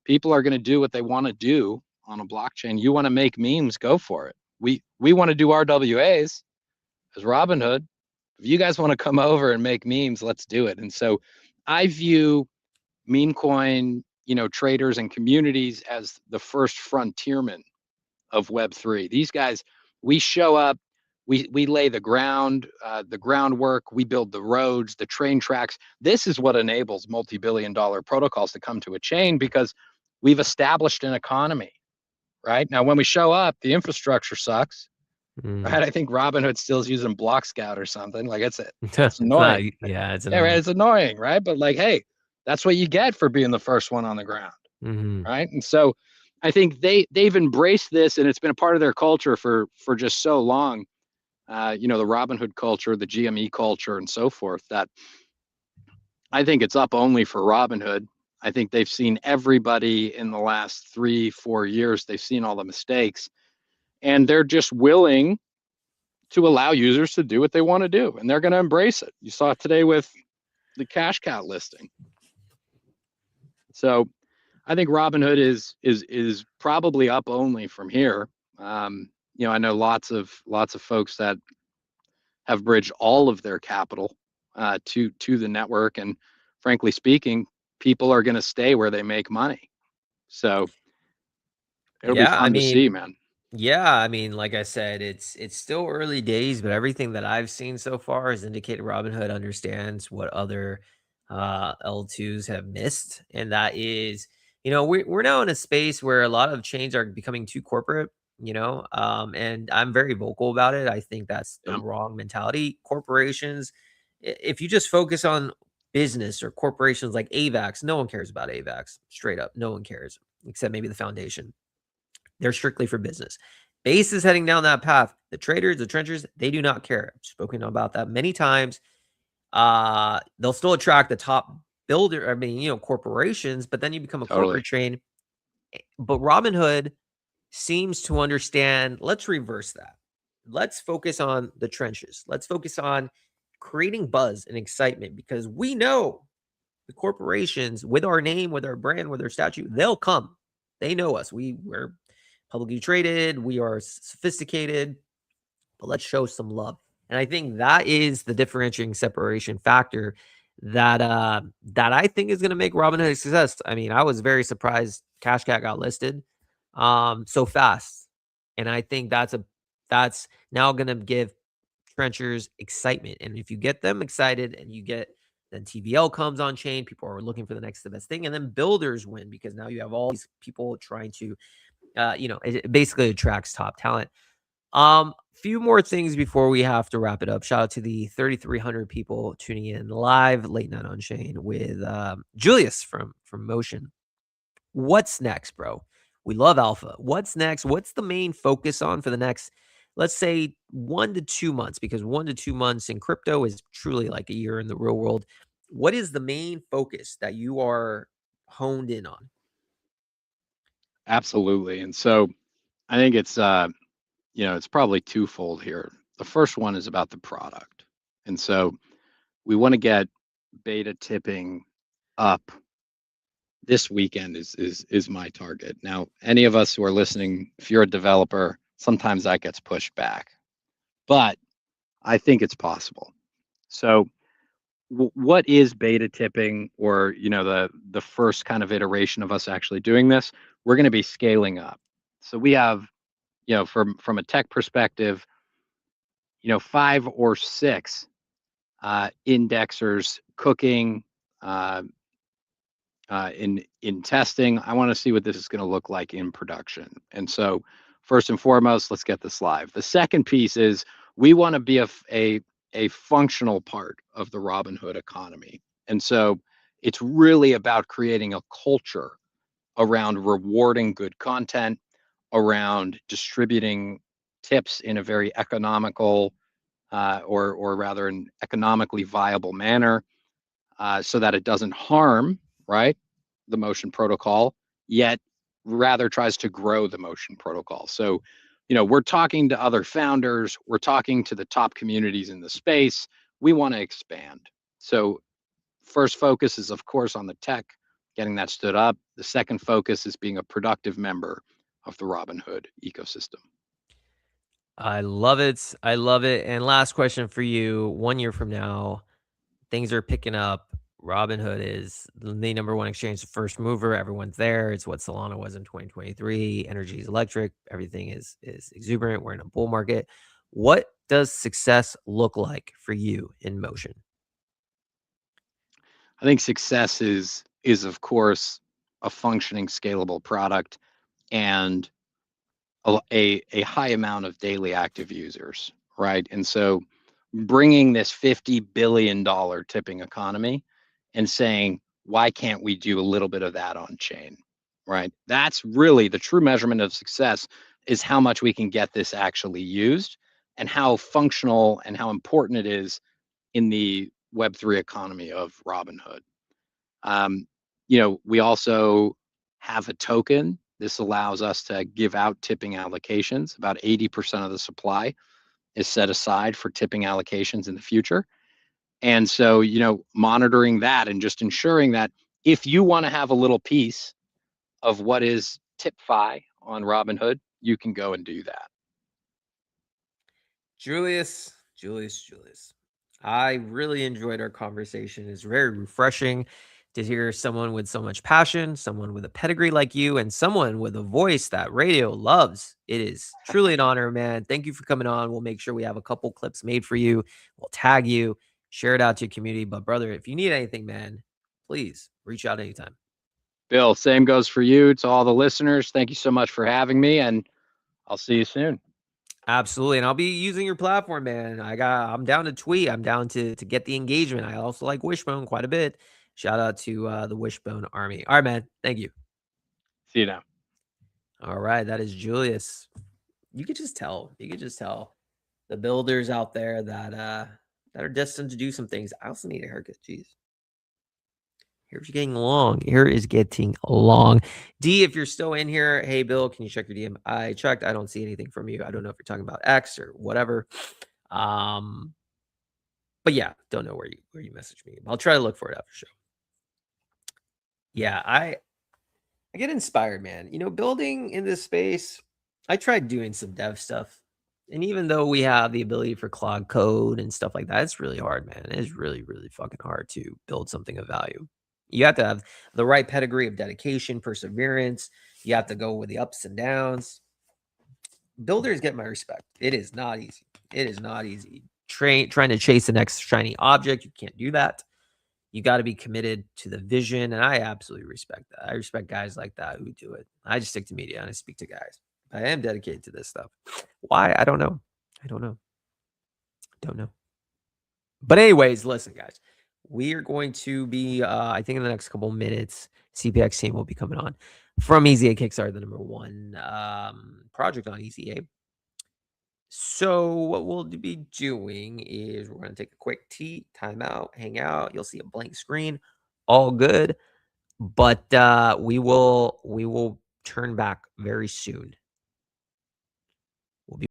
people are going to do what they want to do on a blockchain. You want to make memes, go for it. We want to do RWAs as Robinhood. If you guys want to come over and make memes, let's do it. And so I view meme coin, traders and communities as the first frontiermen of Web3. These guys, we show up, we lay the groundwork, we build the roads, the train tracks. This is what enables multi-billion-dollar protocols to come to a chain because we've established an economy, right? Now, when we show up, the infrastructure sucks, mm. right? I think Robinhood still is using Block Scout or something. Like it's It's not. annoying. Yeah, it's Yeah, right. annoying. It's annoying, right? But like, hey, that's what you get for being the first one on the ground, Hmm. right? And so I think they've embraced this, and it's been a part of their culture for just so long. The Robinhood culture, the GME culture, and so forth. That I think it's up only for Robinhood. I think they've seen everybody in the last 3-4 years. They've seen all the mistakes, and they're just willing to allow users to do what they want to do, and they're going to embrace it. You saw it today with the Cashcat listing. So I think Robinhood is probably up only from here. I know lots of folks that have bridged all of their capital to the network, and frankly speaking, people are going to stay where they make money. So it'll be Yeah, I fun to see, mean, man. yeah, I mean, like I said, it's still early days, but everything that I've seen so far has indicated Robinhood understands what other L2s have missed, and that is, we're now in a space where a lot of chains are becoming too corporate. and I'm very vocal about it. I think that's the Yeah, wrong mentality. Corporations, if you just focus on business or corporations like AVAX, no one cares about AVAX. Straight up, no one cares except maybe the foundation. They're strictly for business. Base is heading down that path. The traders, the trenchers, they do not care. I've spoken about that many times. They'll still attract the top builder, corporations, but then you become a totally. corporate train. But Robinhood seems to understand, let's reverse that. Let's focus on the trenches. Let's focus on creating buzz and excitement, because we know the corporations, with our name, with our brand, with our statue, they'll come. They know us. We're publicly traded. We are sophisticated, but let's show some love. And I think that is the differentiating separation factor that I think is going to make Robinhood a success. I mean, I was very surprised Cashcat got listed so fast, and I think that's now going to give trenchers excitement. And if you get them excited, and you get, then TVL comes on chain, people are looking for the next the best thing, and then builders win, because now you have all these people trying to it basically attracts top talent. Few more things before we have to wrap it up. Shout out to the 3,300 people tuning in live late night on chain with Julius from Motion. What's next, bro? We love alpha. What's next? What's the main focus on for the next, let's say, 1 to 2 months? Because 1 to 2 months in crypto is truly like a year in the real world. What is the main focus that you are honed in on? Absolutely. And so I think it's probably twofold here. The first one is about the product. And so we want to get beta tipping up this weekend is my target. Now, any of us who are listening, if you're a developer, sometimes that gets pushed back, but I think it's possible. So what is beta tipping, or the first kind of iteration of us actually doing this? We're going to be scaling up. So we have, from a tech perspective, 5 or 6 indexers cooking in testing. I want to see what this is going to look like in production. And so first and foremost, let's get this live. The second piece is we want to be a functional part of the Robinhood economy. And so it's really about creating a culture around rewarding good content, around distributing tips in a very economical or rather an economically viable manner, so that it doesn't harm, right, the Motion protocol, yet rather tries to grow the Motion protocol. So, we're talking to other founders, we're talking to the top communities in the space. We want to expand. So first focus is, of course, on the tech, getting that stood up. The second focus is being a productive member of the Robinhood ecosystem. I love it. I love it. And last question for you. 1 year from now, things are picking up. Robinhood is the number one exchange, the first mover. Everyone's there. It's what Solana was in 2023. Energy is electric. Everything is exuberant. We're in a bull market. What does success look like for you in Motion? I think success is of course a functioning, scalable product and a high amount of daily active users, right? And so bringing this $50 billion tipping economy and saying, why can't we do a little bit of that on chain, right? That's really the true measurement of success, is how much we can get this actually used and how functional and how important it is in the Web3 economy of Robinhood. We also have a token. This allows us to give out tipping allocations. About 80% of the supply is set aside for tipping allocations in the future. And so, monitoring that and just ensuring that if you want to have a little piece of what is TipFi on Robinhood, you can go and do that. Julius. I really enjoyed our conversation. It's very refreshing to hear someone with so much passion, someone with a pedigree like you, and someone with a voice that radio loves. It is truly an honor, man. Thank you for coming on. We'll make sure we have a couple clips made for you. We'll tag you, share it out to your community. But brother, if you need anything, man, please reach out anytime. Bill, same goes for you. To all the listeners, thank you so much for having me. And I'll see you soon. Absolutely. And I'll be using your platform, man. I'm down to tweet. I'm down to get the engagement. I also like Wishbone quite a bit. Shout out to the Wishbone Army. All right, man. Thank you. See you now. All right. That is Julius. You could just tell. You could just tell the builders out there that are destined to do some things. I also need a haircut. Jeez. Here's getting long. Here is getting long. D, if you're still in here, hey Bill, can you check your DM? I checked. I don't see anything from you. I don't know if you're talking about X or whatever. But yeah, don't know where you messaged me. I'll try to look for it after show. Yeah, I get inspired, man. You know, building in this space, I tried doing some dev stuff. And even though we have the ability for cloud code and stuff like that, it's really hard, man. It's really, really fucking hard to build something of value. You have to have the right pedigree of dedication, perseverance. You have to go with the ups and downs. Builders get my respect. It is not easy. It is not easy. Trying to chase the next shiny object. You can't do that. You got to be committed to the vision. And I absolutely respect that. I respect guys like that who do it. I just stick to media and I speak to guys. I am dedicated to this stuff. Why? I don't know. I don't know. Don't know. But anyways, listen, guys. We are going to be, I think in the next couple minutes, CPX team will be coming on from Easy A Kickstarter, the #1 project on Easy A. So what we'll be doing is we're going to take a quick timeout, hang out. You'll see a blank screen. All good. But we will turn back very soon. We'll be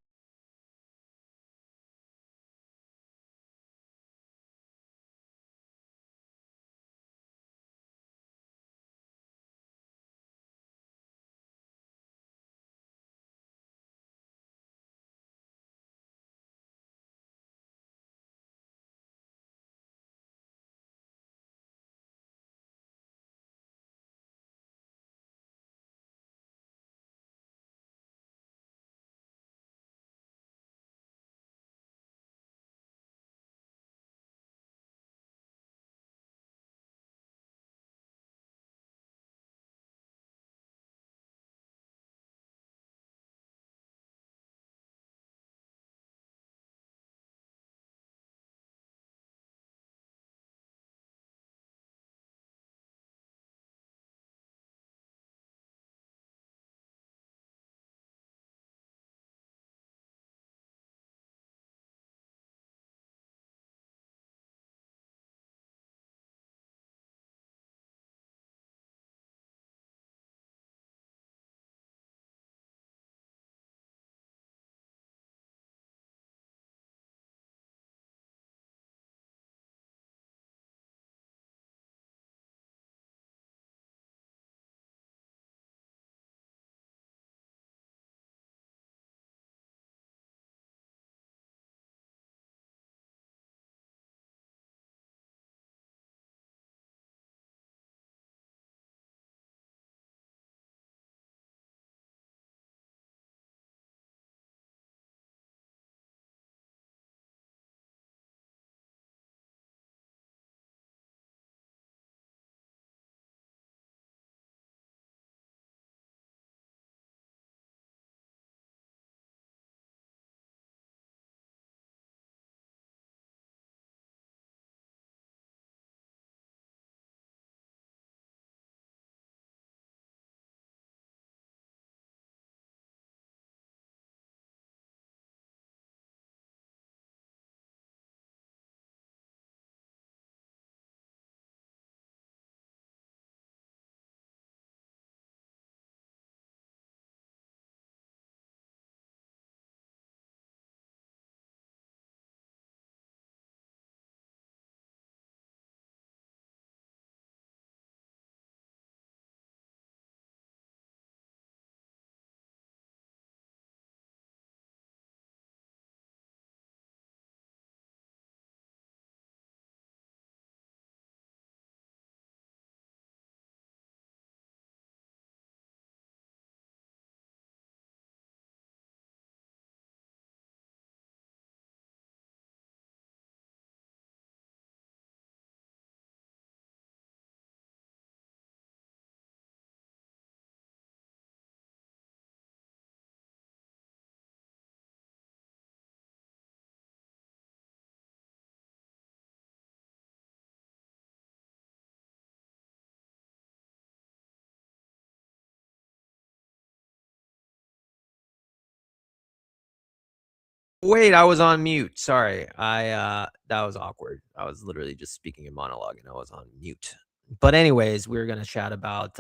Wait, I was on mute. Sorry. That was awkward. I was literally just speaking in monologue and I was on mute. But anyways, we're gonna chat about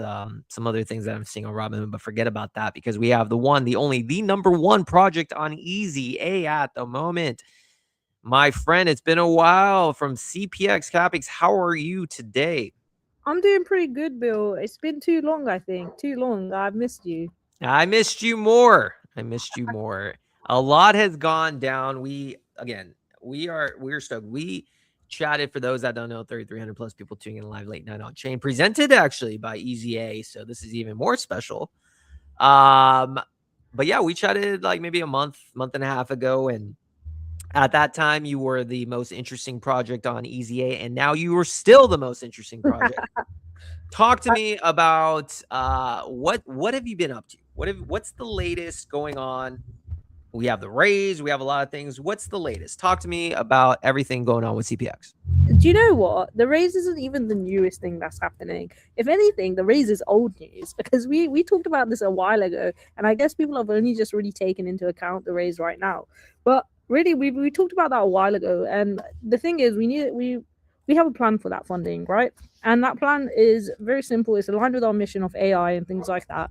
some other things that I'm seeing on Robinhood, but forget about that because we have the one, the only, the number one project on Easy A at the moment. My friend, it's been a while from CPX CapEx. How are you today? I'm doing pretty good, Bill. It's been too long, I think. Too long. I've missed you. I missed you more. I missed you more. A lot has gone down. We're stoked. We chatted, for those that don't know, 3,300 plus people tuning in live late night on chain, presented actually by Easy A. So this is even more special. But yeah, we chatted like maybe a month and a half ago, and at that time you were the most interesting project on Easy A, and now you are still the most interesting project. Talk to me about what have you been up to? What's the latest going on? We have the raise, we have a lot of things. What's the latest? Talk to me about everything going on with CPX. Do you know what? The raise isn't even the newest thing that's happening. If anything, the raise is old news because we talked about this a while ago, and I guess people have only just really taken into account the raise right now. But really, we talked about that a while ago, and the thing is, we have a plan for that funding, right? And that plan is very simple. It's aligned with our mission of AI and things like that.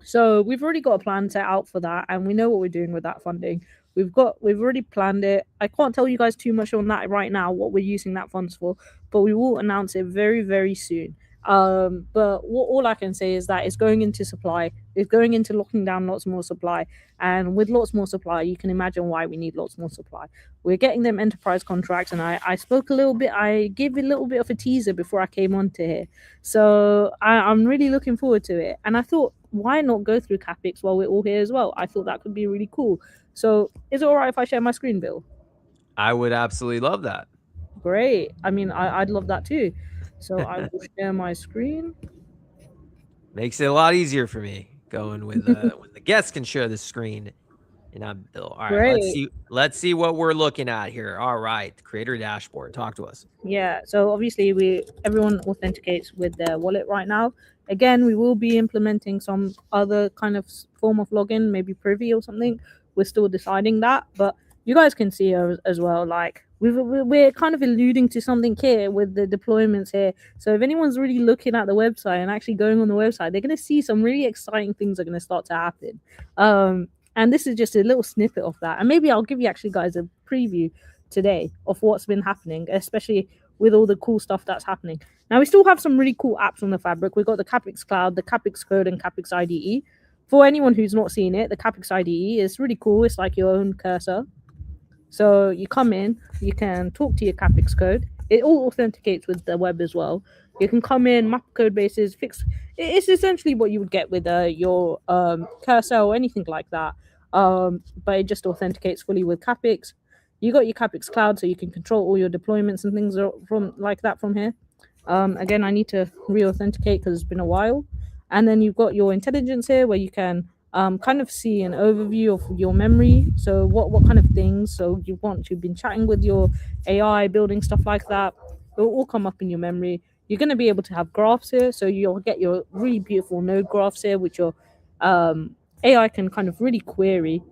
So we've already got a plan set out for that, and we know what we're doing with that funding. We've already planned it. I can't tell you guys too much on that right now, what we're using that funds for, but we will announce it very, very soon. But all I can say is that it's going into supply. It's going into locking down lots more supply, and with lots more supply, you can imagine why we need lots more supply. We're getting them enterprise contracts, and I spoke a little bit. I gave a little bit of a teaser before I came on to here, so I'm really looking forward to it. And I thought, why not go through CapEx while we're all here as well? I thought that could be really cool. So is it all right if I share my screen, Bill? I would absolutely love that. Great. I mean, I'd love that too. So I will share my screen. Makes it a lot easier for me going with when the guests can share the screen. And I'm Bill. All right, Great. let's see what we're looking at here. All right, creator dashboard. Talk to us. Yeah, so obviously everyone authenticates with their wallet right now. Again, we will be implementing some other kind of form of login, maybe Privy or something. We're still deciding that, but you guys can see as well. Like we're kind of alluding to something here with the deployments here. So if anyone's really looking at the website and actually going on the website, they're going to see some really exciting things are going to start to happen. And this is just a little snippet of that. And maybe I'll give you actually guys a preview today of what's been happening, especially with all the cool stuff that's happening. Now, we still have some really cool apps on the Fabric. We've got the CapEx Cloud, the CapEx Code, and CapEx IDE. For anyone who's not seen it, the CapEx IDE is really cool. It's like your own cursor. So you come in, you can talk to your CapEx Code. It all authenticates with the web as well. You can come in, map code bases, fix. It's essentially what you would get with your cursor or anything like that. But it just authenticates fully with CapEx. You got your CapEx Cloud, so you can control all your deployments and things from like that from here. Again, I need to re-authenticate because it's been a while. And then you've got your intelligence here, where you can kind of see an overview of your memory. So what kind of things? So you want to be chatting with your AI, building stuff like that. It will all come up in your memory. You're going to be able to have graphs here, so you'll get your really beautiful node graphs here, which your AI can kind of really query.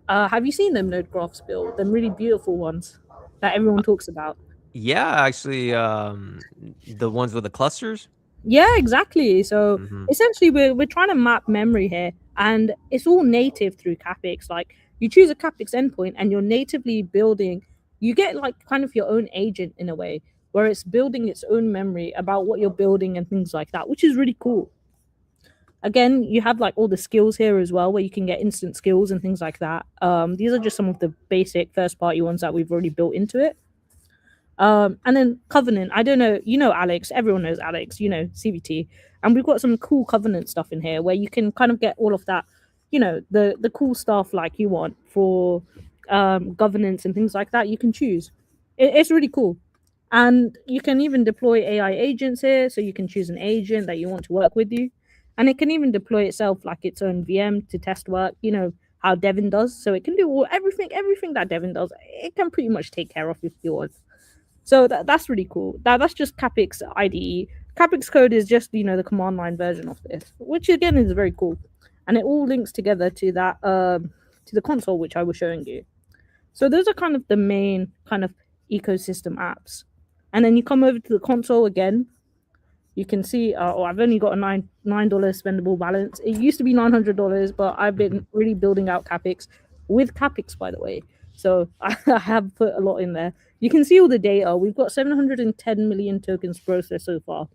Have you seen them node graphs, Bill? Them really beautiful ones that everyone talks about. Yeah, actually, the ones with the clusters. Yeah, exactly. So essentially, we're trying to map memory here, and it's all native through CapEx. Like you choose a CapEx endpoint, and you're natively building. You get like kind of your own agent in a way, where it's building its own memory about what you're building and things like that, which is really cool. Again, you have like all the skills here as well, where you can get instant skills and things like that. These are just some of the basic first-party ones that we've already built into it. And then Covenant, I don't know, Alex, everyone knows Alex, CVT, and we've got some cool Covenant stuff in here where you can kind of get all of that, the cool stuff like you want for governance and things like that. You can choose. It's really cool. And you can even deploy AI agents here, so you can choose an agent that you want to work with you, and it can even deploy itself like its own VM to test work, how Devin does. So it can do everything that Devin does. It can pretty much take care of if you want. So that's really cool. That's just CapEx IDE. CapEx Code is just, the command line version of this, which again is very cool. And it all links together to that to the console, which I was showing you. So those are kind of the main kind of ecosystem apps. And then you come over to the console again. You can see, I've only got a $9 spendable balance. It used to be $900, but I've been really building out CapEx with CapEx, by the way. So I have put a lot in there. You can see all the data. We've got 710 million tokens processed so far.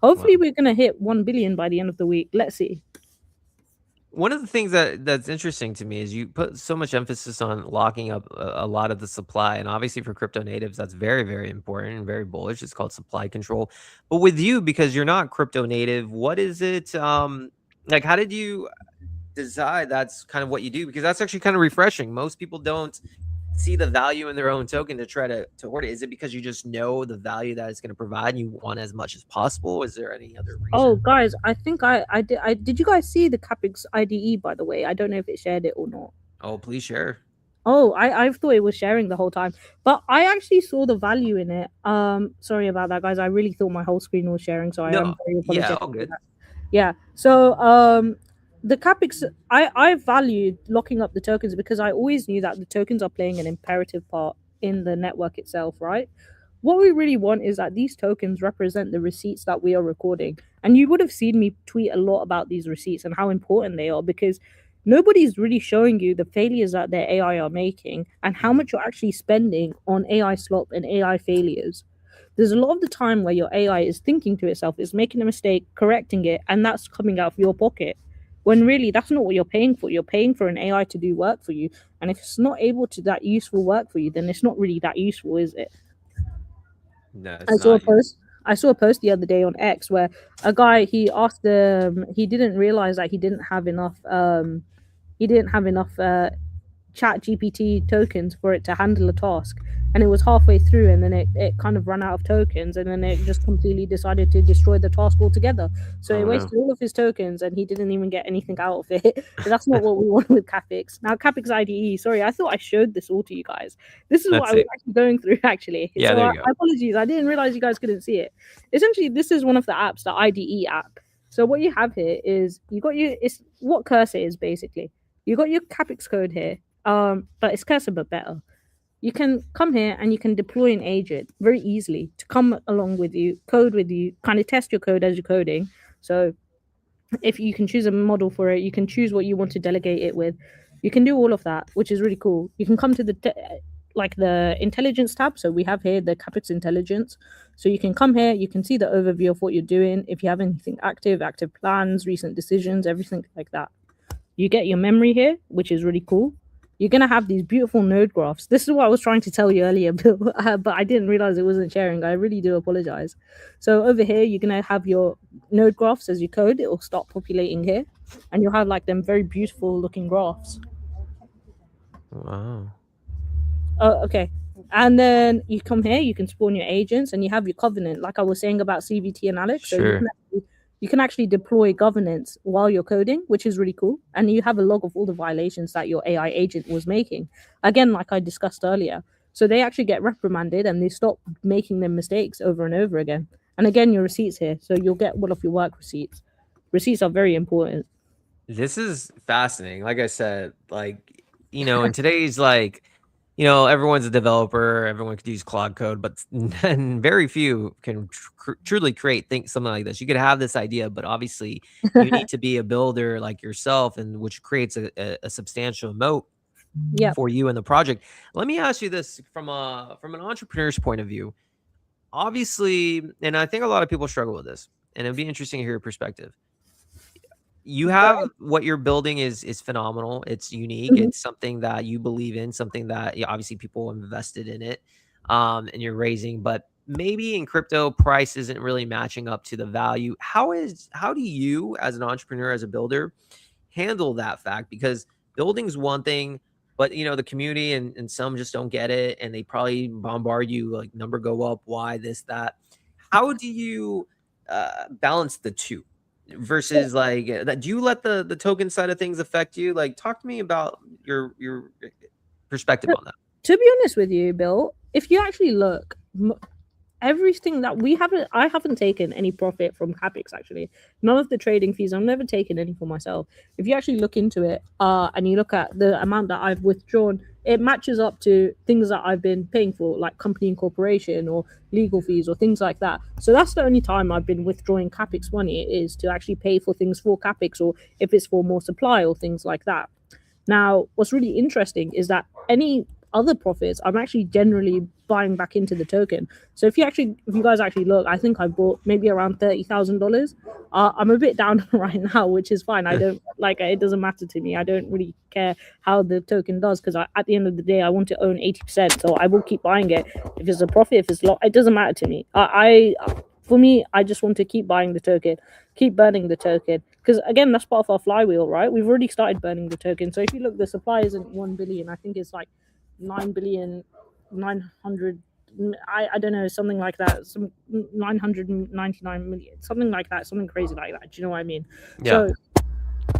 Hopefully, we're going to hit 1 billion by the end of the week. Let's see. One of the things that's interesting to me is you put so much emphasis on locking up a lot of the supply, and obviously for crypto natives, that's very, very important and very bullish. It's called supply control. But with you, because you're not crypto native, what is it like? How did you decide that's kind of what you do? Because that's actually kind of refreshing. Most people don't see the value in their own token to try to hoard it. Is it because you just know the value that it's going to provide and you want as much as possible? Is there any other reason? Oh, guys, I think I did you guys see the CapEx IDE, by the way? I don't know if it shared it or not. Oh, please share. Oh, I thought it was sharing the whole time, but I actually saw the value in it. Sorry about that, guys. I really thought my whole screen was sharing, so I am very apologetic. Yeah, all good. Yeah. So the CapEx, I valued locking up the tokens because I always knew that the tokens are playing an imperative part in the network itself, right? What we really want is that these tokens represent the receipts that we are recording. And you would have seen me tweet a lot about these receipts and how important they are, because nobody's really showing you the failures that their AI are making and how much you're actually spending on AI slop and AI failures. There's a lot of the time where your AI is thinking to itself, is making a mistake, correcting it, and that's coming out of your pocket. When really that's not what you're paying for. You're paying for an AI to do work for you. And if it's not able to do that useful work for you, then it's not really that useful, is it? No, I saw a post the other day on X where a guy, he asked he didn't realize that he didn't have enough chat GPT tokens for it to handle a task, and it was halfway through and then it kind of ran out of tokens, and then it just completely decided to destroy the task altogether. So it wasted all of his tokens and he didn't even get anything out of it. That's not what we want with CapEx. Now CapEx IDE, sorry, I thought I showed this all to you guys. This is what I was actually going through actually. Yeah, so there you go. apologies, I didn't realize you guys couldn't see it. Essentially, this is one of the apps, the IDE app. So what you have here is it's what Cursor is basically. You got your CapEx code here, but it's Cursor but better. You can come here and you can deploy an agent very easily to come along with you, code with you, kind of test your code as you're coding. So if you can choose a model for it, you can choose what you want to delegate it with. You can do all of that, which is really cool. You can come to the intelligence tab. So we have here the CapEx intelligence. So you can come here, you can see the overview of what you're doing. If you have anything active plans, recent decisions, everything like that. You get your memory here, which is really cool. You're going to have these beautiful node graphs. This is what I was trying to tell you earlier, Bill, but I didn't realize it wasn't sharing. I really do apologize. So over here, you're going to have your node graphs as you code. It will start populating here, and you'll have like them very beautiful looking graphs. Wow. Oh, okay. And then you come here, you can spawn your agents, and you have your covenant, like I was saying about CVT and Alex. Sure. So you can actually deploy governance while you're coding, which is really cool. And you have a log of all the violations that your AI agent was making. Again, like I discussed earlier. So they actually get reprimanded and they stop making them mistakes over and over again. And again, your receipts here. So you'll get all of your work receipts. Receipts are very important. This is fascinating. Like I said, like, in today's everyone's a developer, everyone could use Claude code, but very few can truly create something like this. You could have this idea, but obviously you need to be a builder like yourself, and which creates a substantial moat for you in the project. Let me ask you this from an entrepreneur's point of view. Obviously, and I think a lot of people struggle with this, and it'd be interesting to hear your perspective. You have what you're building is phenomenal. It's unique. Mm-hmm. It's something that you believe in, something that obviously people invested in it, and you're raising, but maybe in crypto price isn't really matching up to the value. How do you as an entrepreneur, as a builder, handle that fact? Because building's one thing, but the community and some just don't get it, and they probably bombard you like number go up, why this, that. How do you balance the two? Versus like that, do you let the token side of things affect you? Like, talk to me about your perspective on that. To be honest with you, Bill, if you actually look, everything that I haven't taken any profit from CapEx actually. None of the trading fees. I've never taken any for myself. If you actually look into it, and you look at the amount that I've withdrawn, it matches up to things that I've been paying for, like company incorporation or legal fees or things like that. So that's the only time I've been withdrawing CapEx money, is to actually pay for things for CapEx, or if it's for more supply or things like that. Now, what's really interesting is that any other profits, I'm actually generally buying back into the token. So if you guys actually look, I think I bought maybe around $30,000. I'm a bit down right now, which is fine. I don't like it. Doesn't matter to me. I don't really care how the token does, because at the end of the day, I want to own 80%. So I will keep buying it. If it's a profit, if it's loss, it doesn't matter to me. For me, I just want to keep buying the token, keep burning the token, because again, that's part of our flywheel, right? We've already started burning the token. So if you look, the supply isn't 1 billion. I think it's like 9 billion 900, I don't know, something like that, some 999 million, something like that, something crazy like that. Do you know what I mean? Yeah. So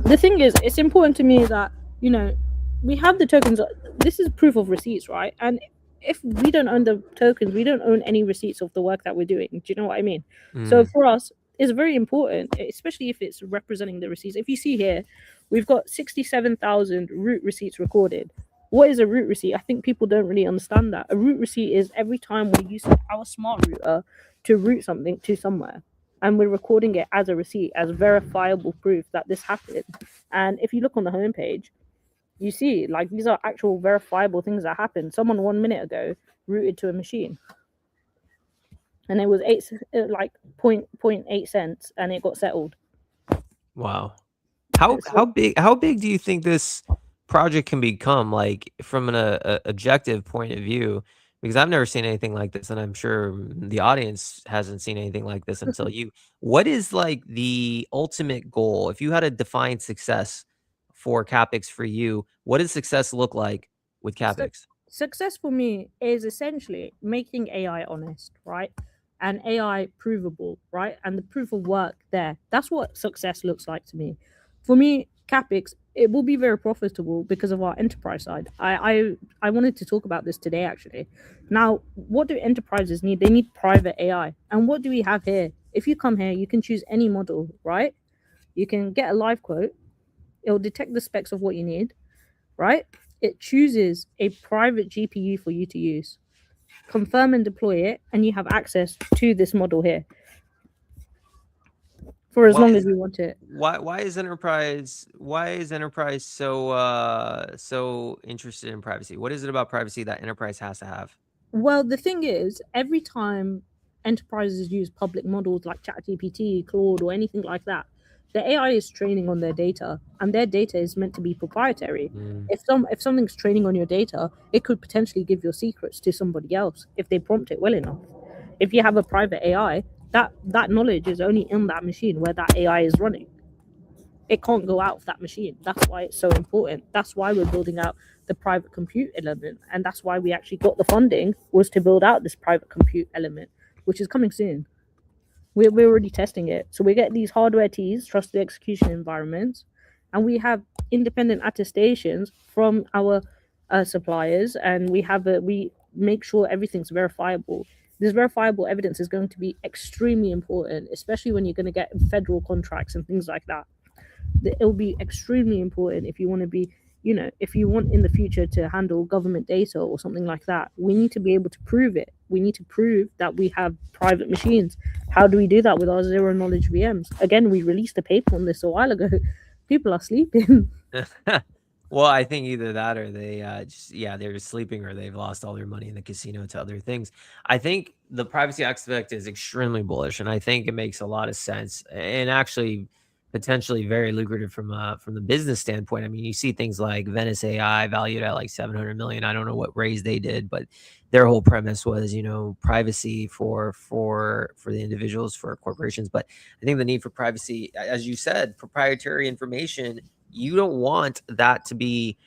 the thing is, it's important to me that, you know, we have the tokens. This is proof of receipts, right? And if we don't own the tokens, we don't own any receipts of the work that we're doing. Do you know what I mean? So for us, it's very important, especially if it's representing the receipts. If you see here, we've got 67,000 root receipts recorded. What is a root receipt? I think people don't really understand that. A root receipt is every time we use our smart router to route something to somewhere, and we're recording it as a receipt, as verifiable proof that this happened. And if you look on the homepage, you see, like, these are actual verifiable things that happened. Someone 1 minute ago routed to a machine, and it was 0.8 cents, and it got settled. Wow. How big do you think this project can become, like, from an objective point of view? Because I've never seen anything like this, and I'm sure the audience hasn't seen anything like this until you. What is, like, the ultimate goal? If you had to define success for CapEx for you, what does success look like with CapEx? Success for me is essentially making AI honest, right? And AI provable, right? And the proof of work there. That's what success looks like to me. For me, CapEx, it will be very profitable because of our enterprise side. I wanted to talk about this today, actually. Now, what do enterprises need? They need private AI. And what do we have here? If you come here, you can choose any model, right? You can get a live quote. It will detect the specs of what you need, right? It chooses a private GPU for you to use. Confirm and deploy it, and you have access to this model here for as long as you want it. Why is enterprise so interested in privacy? What is it about privacy that enterprise has to have? Well, the thing is, every time enterprises use public models like ChatGPT, Claude, or anything like that, the AI is training on their data, and their data is meant to be proprietary. If something's training on your data, it could potentially give your secrets to somebody else if they prompt it well enough. If you have a private AI, that knowledge is only in that machine where that AI is running. It can't go out of that machine. That's why it's so important. That's why we're building out the private compute element, and that's why we actually got the funding, was to build out this private compute element, which is coming soon. We're already testing it. So we get these hardware Ts, trusted execution environments, and we have independent attestations from our suppliers, and we make sure everything's verifiable. This verifiable evidence is going to be extremely important, especially when you're going to get federal contracts and things like that. It'll be extremely important if you want to be, if you want in the future to handle government data or something like that. We need to be able to prove it. We need to prove that we have private machines. How do we do that with our zero knowledge VMs? Again, we released a paper on this a while ago. People are sleeping. Well, I think either that or they they're just sleeping, or they've lost all their money in the casino to other things. I think the privacy aspect is extremely bullish, and I think it makes a lot of sense, and actually potentially very lucrative from the business standpoint. I mean, you see things like Venice AI valued at like 700 million. I don't know what raise they did, but their whole premise was, privacy for the individuals, for corporations. But I think the need for privacy, as you said, proprietary information, you don't want that to be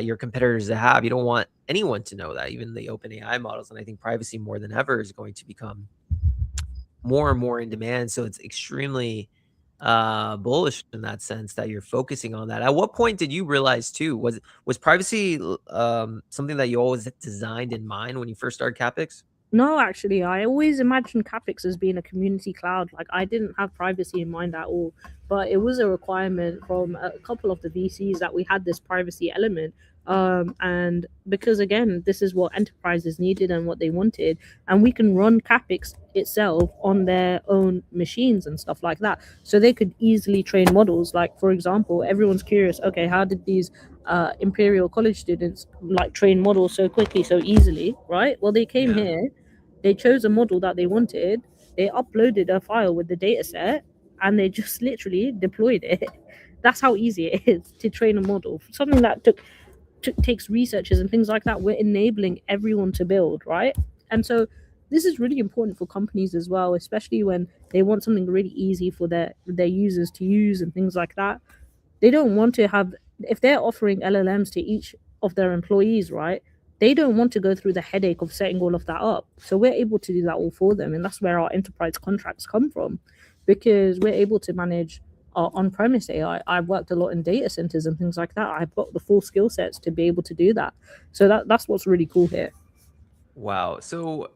your competitors to have. You don't want anyone to know that, even the open AI models. And I think privacy more than ever is going to become more and more in demand. So it's extremely bullish in that sense that you're focusing on that. At what point did you realize too, was privacy something that you always designed in mind when you first started CapEx? No, actually, I always imagined CapEx as being a community cloud. Like, I didn't have privacy in mind at all, but it was a requirement from a couple of the VCs that we had this privacy element. And because again, this is what enterprises needed and what they wanted, and we can run CapEx itself on their own machines and stuff like that, so they could easily train models. Like, for example, everyone's curious. Okay, how did these Imperial College students like train models so quickly, so easily? Right. Well, they came Yeah. here, they chose a model that they wanted, they uploaded a file with the data set, and they just literally deployed it. That's how easy it is to train a model. Something that takes researchers and things like that. We're enabling everyone to build, right? And so this is really important for companies as well, especially when they want something really easy for their users to use and things like that. They don't want to have, if they're offering LLMs to each of their employees, right? They don't want to go through the headache of setting all of that up. So we're able to do that all for them. And that's where our enterprise contracts come from, because we're able to manage our on-premise AI. I've worked a lot in data centers and things like that. I've got the full skill sets to be able to do that. So that's what's really cool here. Wow. So,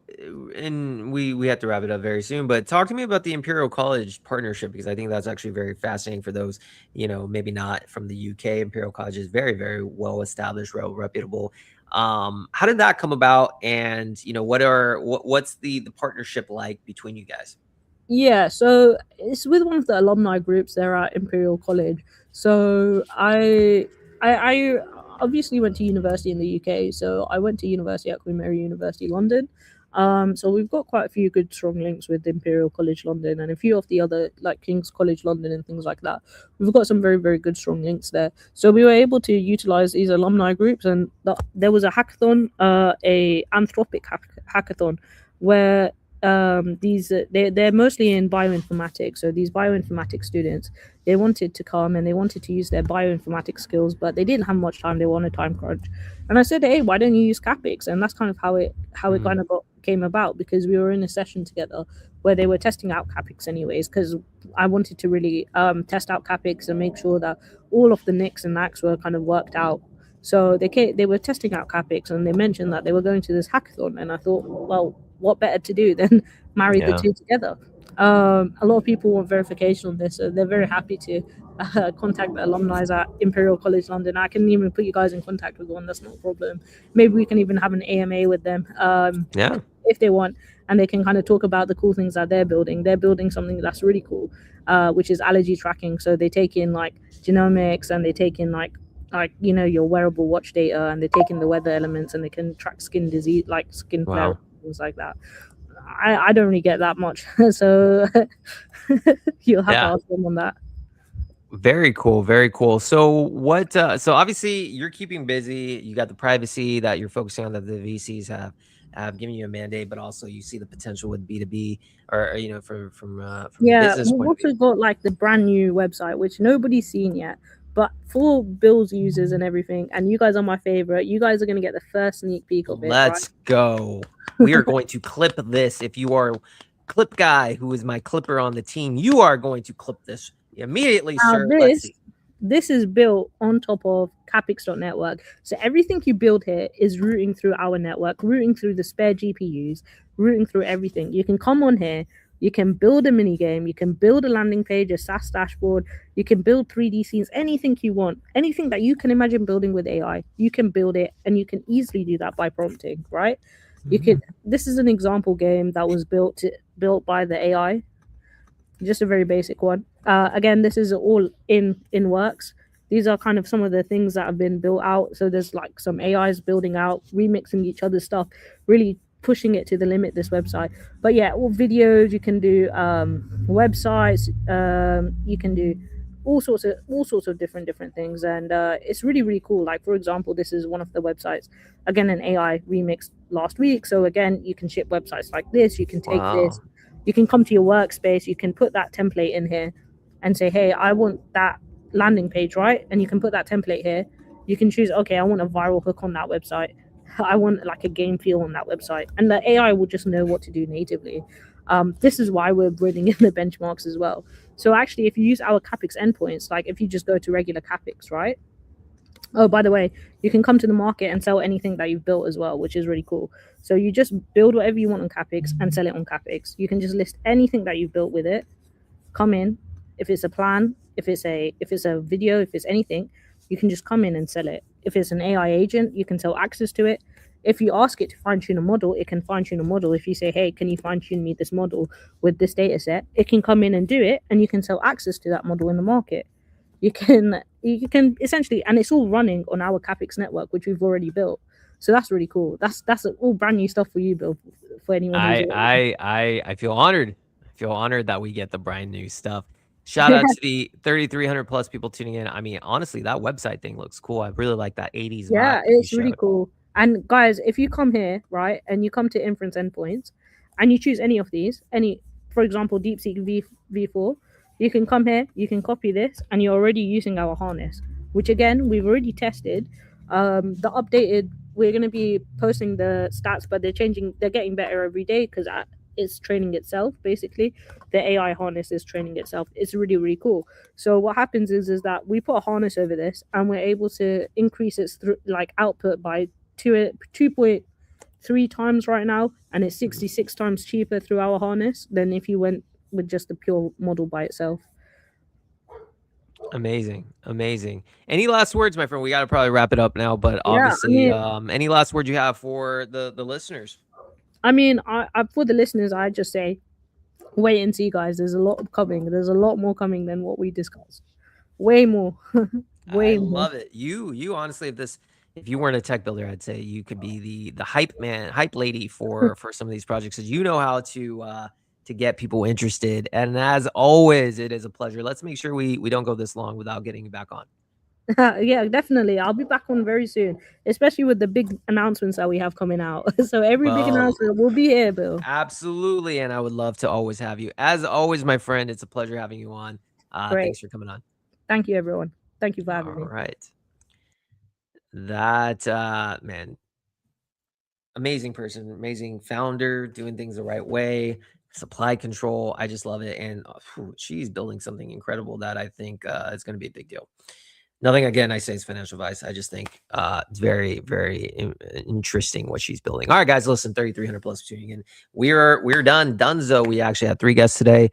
and we have to wrap it up very soon, but talk to me about the Imperial College partnership, because I think that's actually very fascinating for those, maybe not from the UK. Imperial College is very, very well established, well reputable. How did that come about? And, what's the partnership like between you guys? Yeah, so it's with one of the alumni groups there at Imperial College. So I obviously went to university in the UK. So I went to university at Queen Mary University London. So we've got quite a few good strong links with Imperial College London and a few of the other like King's College London and things like that. We've got some very, very good strong links there. So we were able to utilize these alumni groups, and there was a hackathon, a Anthropic hackathon, where they're mostly in bioinformatics. So these bioinformatics students, they wanted to come and they wanted to use their bioinformatics skills, but they didn't have much time. They were on a time crunch, and I said, hey, why don't you use CapEx? And that's kind of how it kind of came about, because we were in a session together where they were testing out CapEx anyways, because I wanted to really test out CapEx and make sure that all of the nicks and knacks were kind of worked out. So they were testing out CapEx, and they mentioned that they were going to this hackathon, and I thought, well, what better to do than marry the two together? A lot of people want verification on this, so they're very happy to contact the alumni at Imperial College London. I can even put you guys in contact with one. That's not a problem. Maybe we can even have an AMA with them if they want, and they can kind of talk about the cool things that they're building. They're building something that's really cool, which is allergy tracking. So they take in like genomics, and they take in like your wearable watch data, and they take in the weather elements, and they can track skin disease, like skin flare, things like that. I don't really get that much, so you'll have to ask them on that. Very cool. Very cool. So what, so obviously you're keeping busy. You got the privacy that you're focusing on, that the VCs have given you a mandate, but also you see the potential with B2B, or, from a business we've point of also view. got like the brand new website, which nobody's seen yet, but for Bill's users and everything. And you guys are my favorite. You guys are going to get the first sneak peek of it. Let's go. We are going to clip this. If you are clip guy, who is my clipper on the team, you are going to clip this immediately, sir. Let's see. This is built on top of Capix.network. So everything you build here is routing through our network, routing through the spare GPUs, routing through everything. You can come on here, you can build a mini game, you can build a landing page, a SaaS dashboard, you can build 3D scenes, anything you want, anything that you can imagine building with AI, you can build it, and you can easily do that by prompting, right? You could. This is an example game that was built by the AI. Just a very basic one. Again, this is all in works. These are kind of some of the things that have been built out. So there's like some AIs building out, remixing each other's stuff, really pushing it to the limit, this website. But yeah, all videos, you can do websites, you can do all sorts of different things, and it's really, really cool. Like, for example, this is one of the websites, again, an AI remixed last week. So again, you can ship websites like this. You can take this, you can come to your workspace, you can put that template in here and say, hey, I want that landing page, right? And you can put that template here. You can choose, okay, I want a viral hook on that website, I want like a game feel on that website, and the AI will just know what to do natively. This is why we're bringing in the benchmarks as well. So actually, if you use our CapEx endpoints, like if you just go to regular CapEx, right, Oh, by the way, you can come to the market and sell anything that you've built as well, which is really cool. So you just build whatever you want on CapEx and sell it on CapEx. You can just list anything that you've built with it. Come in, if it's a plan, if it's a video, if it's anything, you can just come in and sell it. If it's an AI agent, you can sell access to it. If you ask it to fine tune a model, it can fine tune a model. If you say, hey, can you fine tune me this model with this data set, it can come in and do it, and you can sell access to that model in the market. You can essentially, and it's all running on our CapEx network, which we've already built. So that's really cool. That's all brand new stuff for you, Bill. For anyone who's I feel honored. I feel honored that we get the brand new stuff. Shout out to the 3,300 plus people tuning in. I mean, honestly, that website thing looks cool. I really like that 80s vibe. Yeah, that you it's really showed. cool. And guys, if you come here, right, and you come to inference endpoints, and you choose any of these, for example, DeepSeek V4, you can come here, you can copy this, and you're already using our harness, which again we've already tested. The updated, we're going to be posting the stats, but they're getting better every day because it's training itself. Basically, the AI harness is training itself. It's really, really cool. So what happens is that we put a harness over this, and we're able to increase its output by 2.3 times right now, and it's 66 times cheaper through our harness than if you went with just the pure model by itself. Amazing. Any last words, my friend? We got to probably wrap it up now, but obviously, any last words you have for the listeners? I mean, for the listeners, I just say, wait and see, guys. There's a lot coming. There's a lot more coming than what we discussed. Way more. I love it. You honestly, if you weren't a tech builder, I'd say you could be the hype lady for some of these projects, because you know how to get people interested. And as always, it is a pleasure. Let's make sure we don't go this long without getting you back on. Yeah, definitely. I'll be back on very soon, especially with the big announcements that we have coming out. So every big announcement will be here, Bill. Absolutely. And I would love to always have you. As always, my friend, it's a pleasure having you on. Thanks for coming on. Thank you, everyone. Thank you for having me. All right. That, man, amazing person, amazing founder, doing things the right way, supply control. I just love it. And she's building something incredible that I think is going to be a big deal. Nothing, again, I say is financial advice. I just think it's very, very interesting what she's building. All right, guys, listen, 3,300 plus tuning in. We're done. Dunzo. We actually had 3 guests today.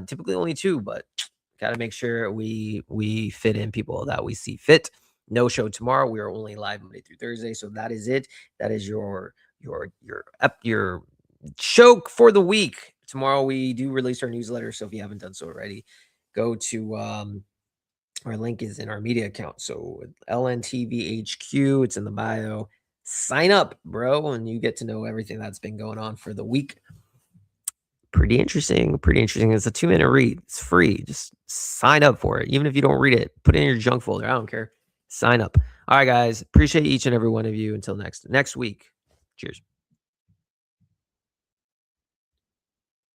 Typically only 2, but got to make sure we fit in people that we see fit. No show tomorrow. We are only live Monday through Thursday. So that is it. That is your show for the week. Tomorrow we do release our newsletter. So if you haven't done so already, go to our link is in our media account. So LNTVHQ, it's in the bio. Sign up, bro, and you get to know everything that's been going on for the week. Pretty interesting. It's a 2-minute read. It's free. Just sign up for it. Even if you don't read it, put it in your junk folder. I don't care. Sign up. All right, guys. Appreciate each and every one of you. Until next week. Cheers.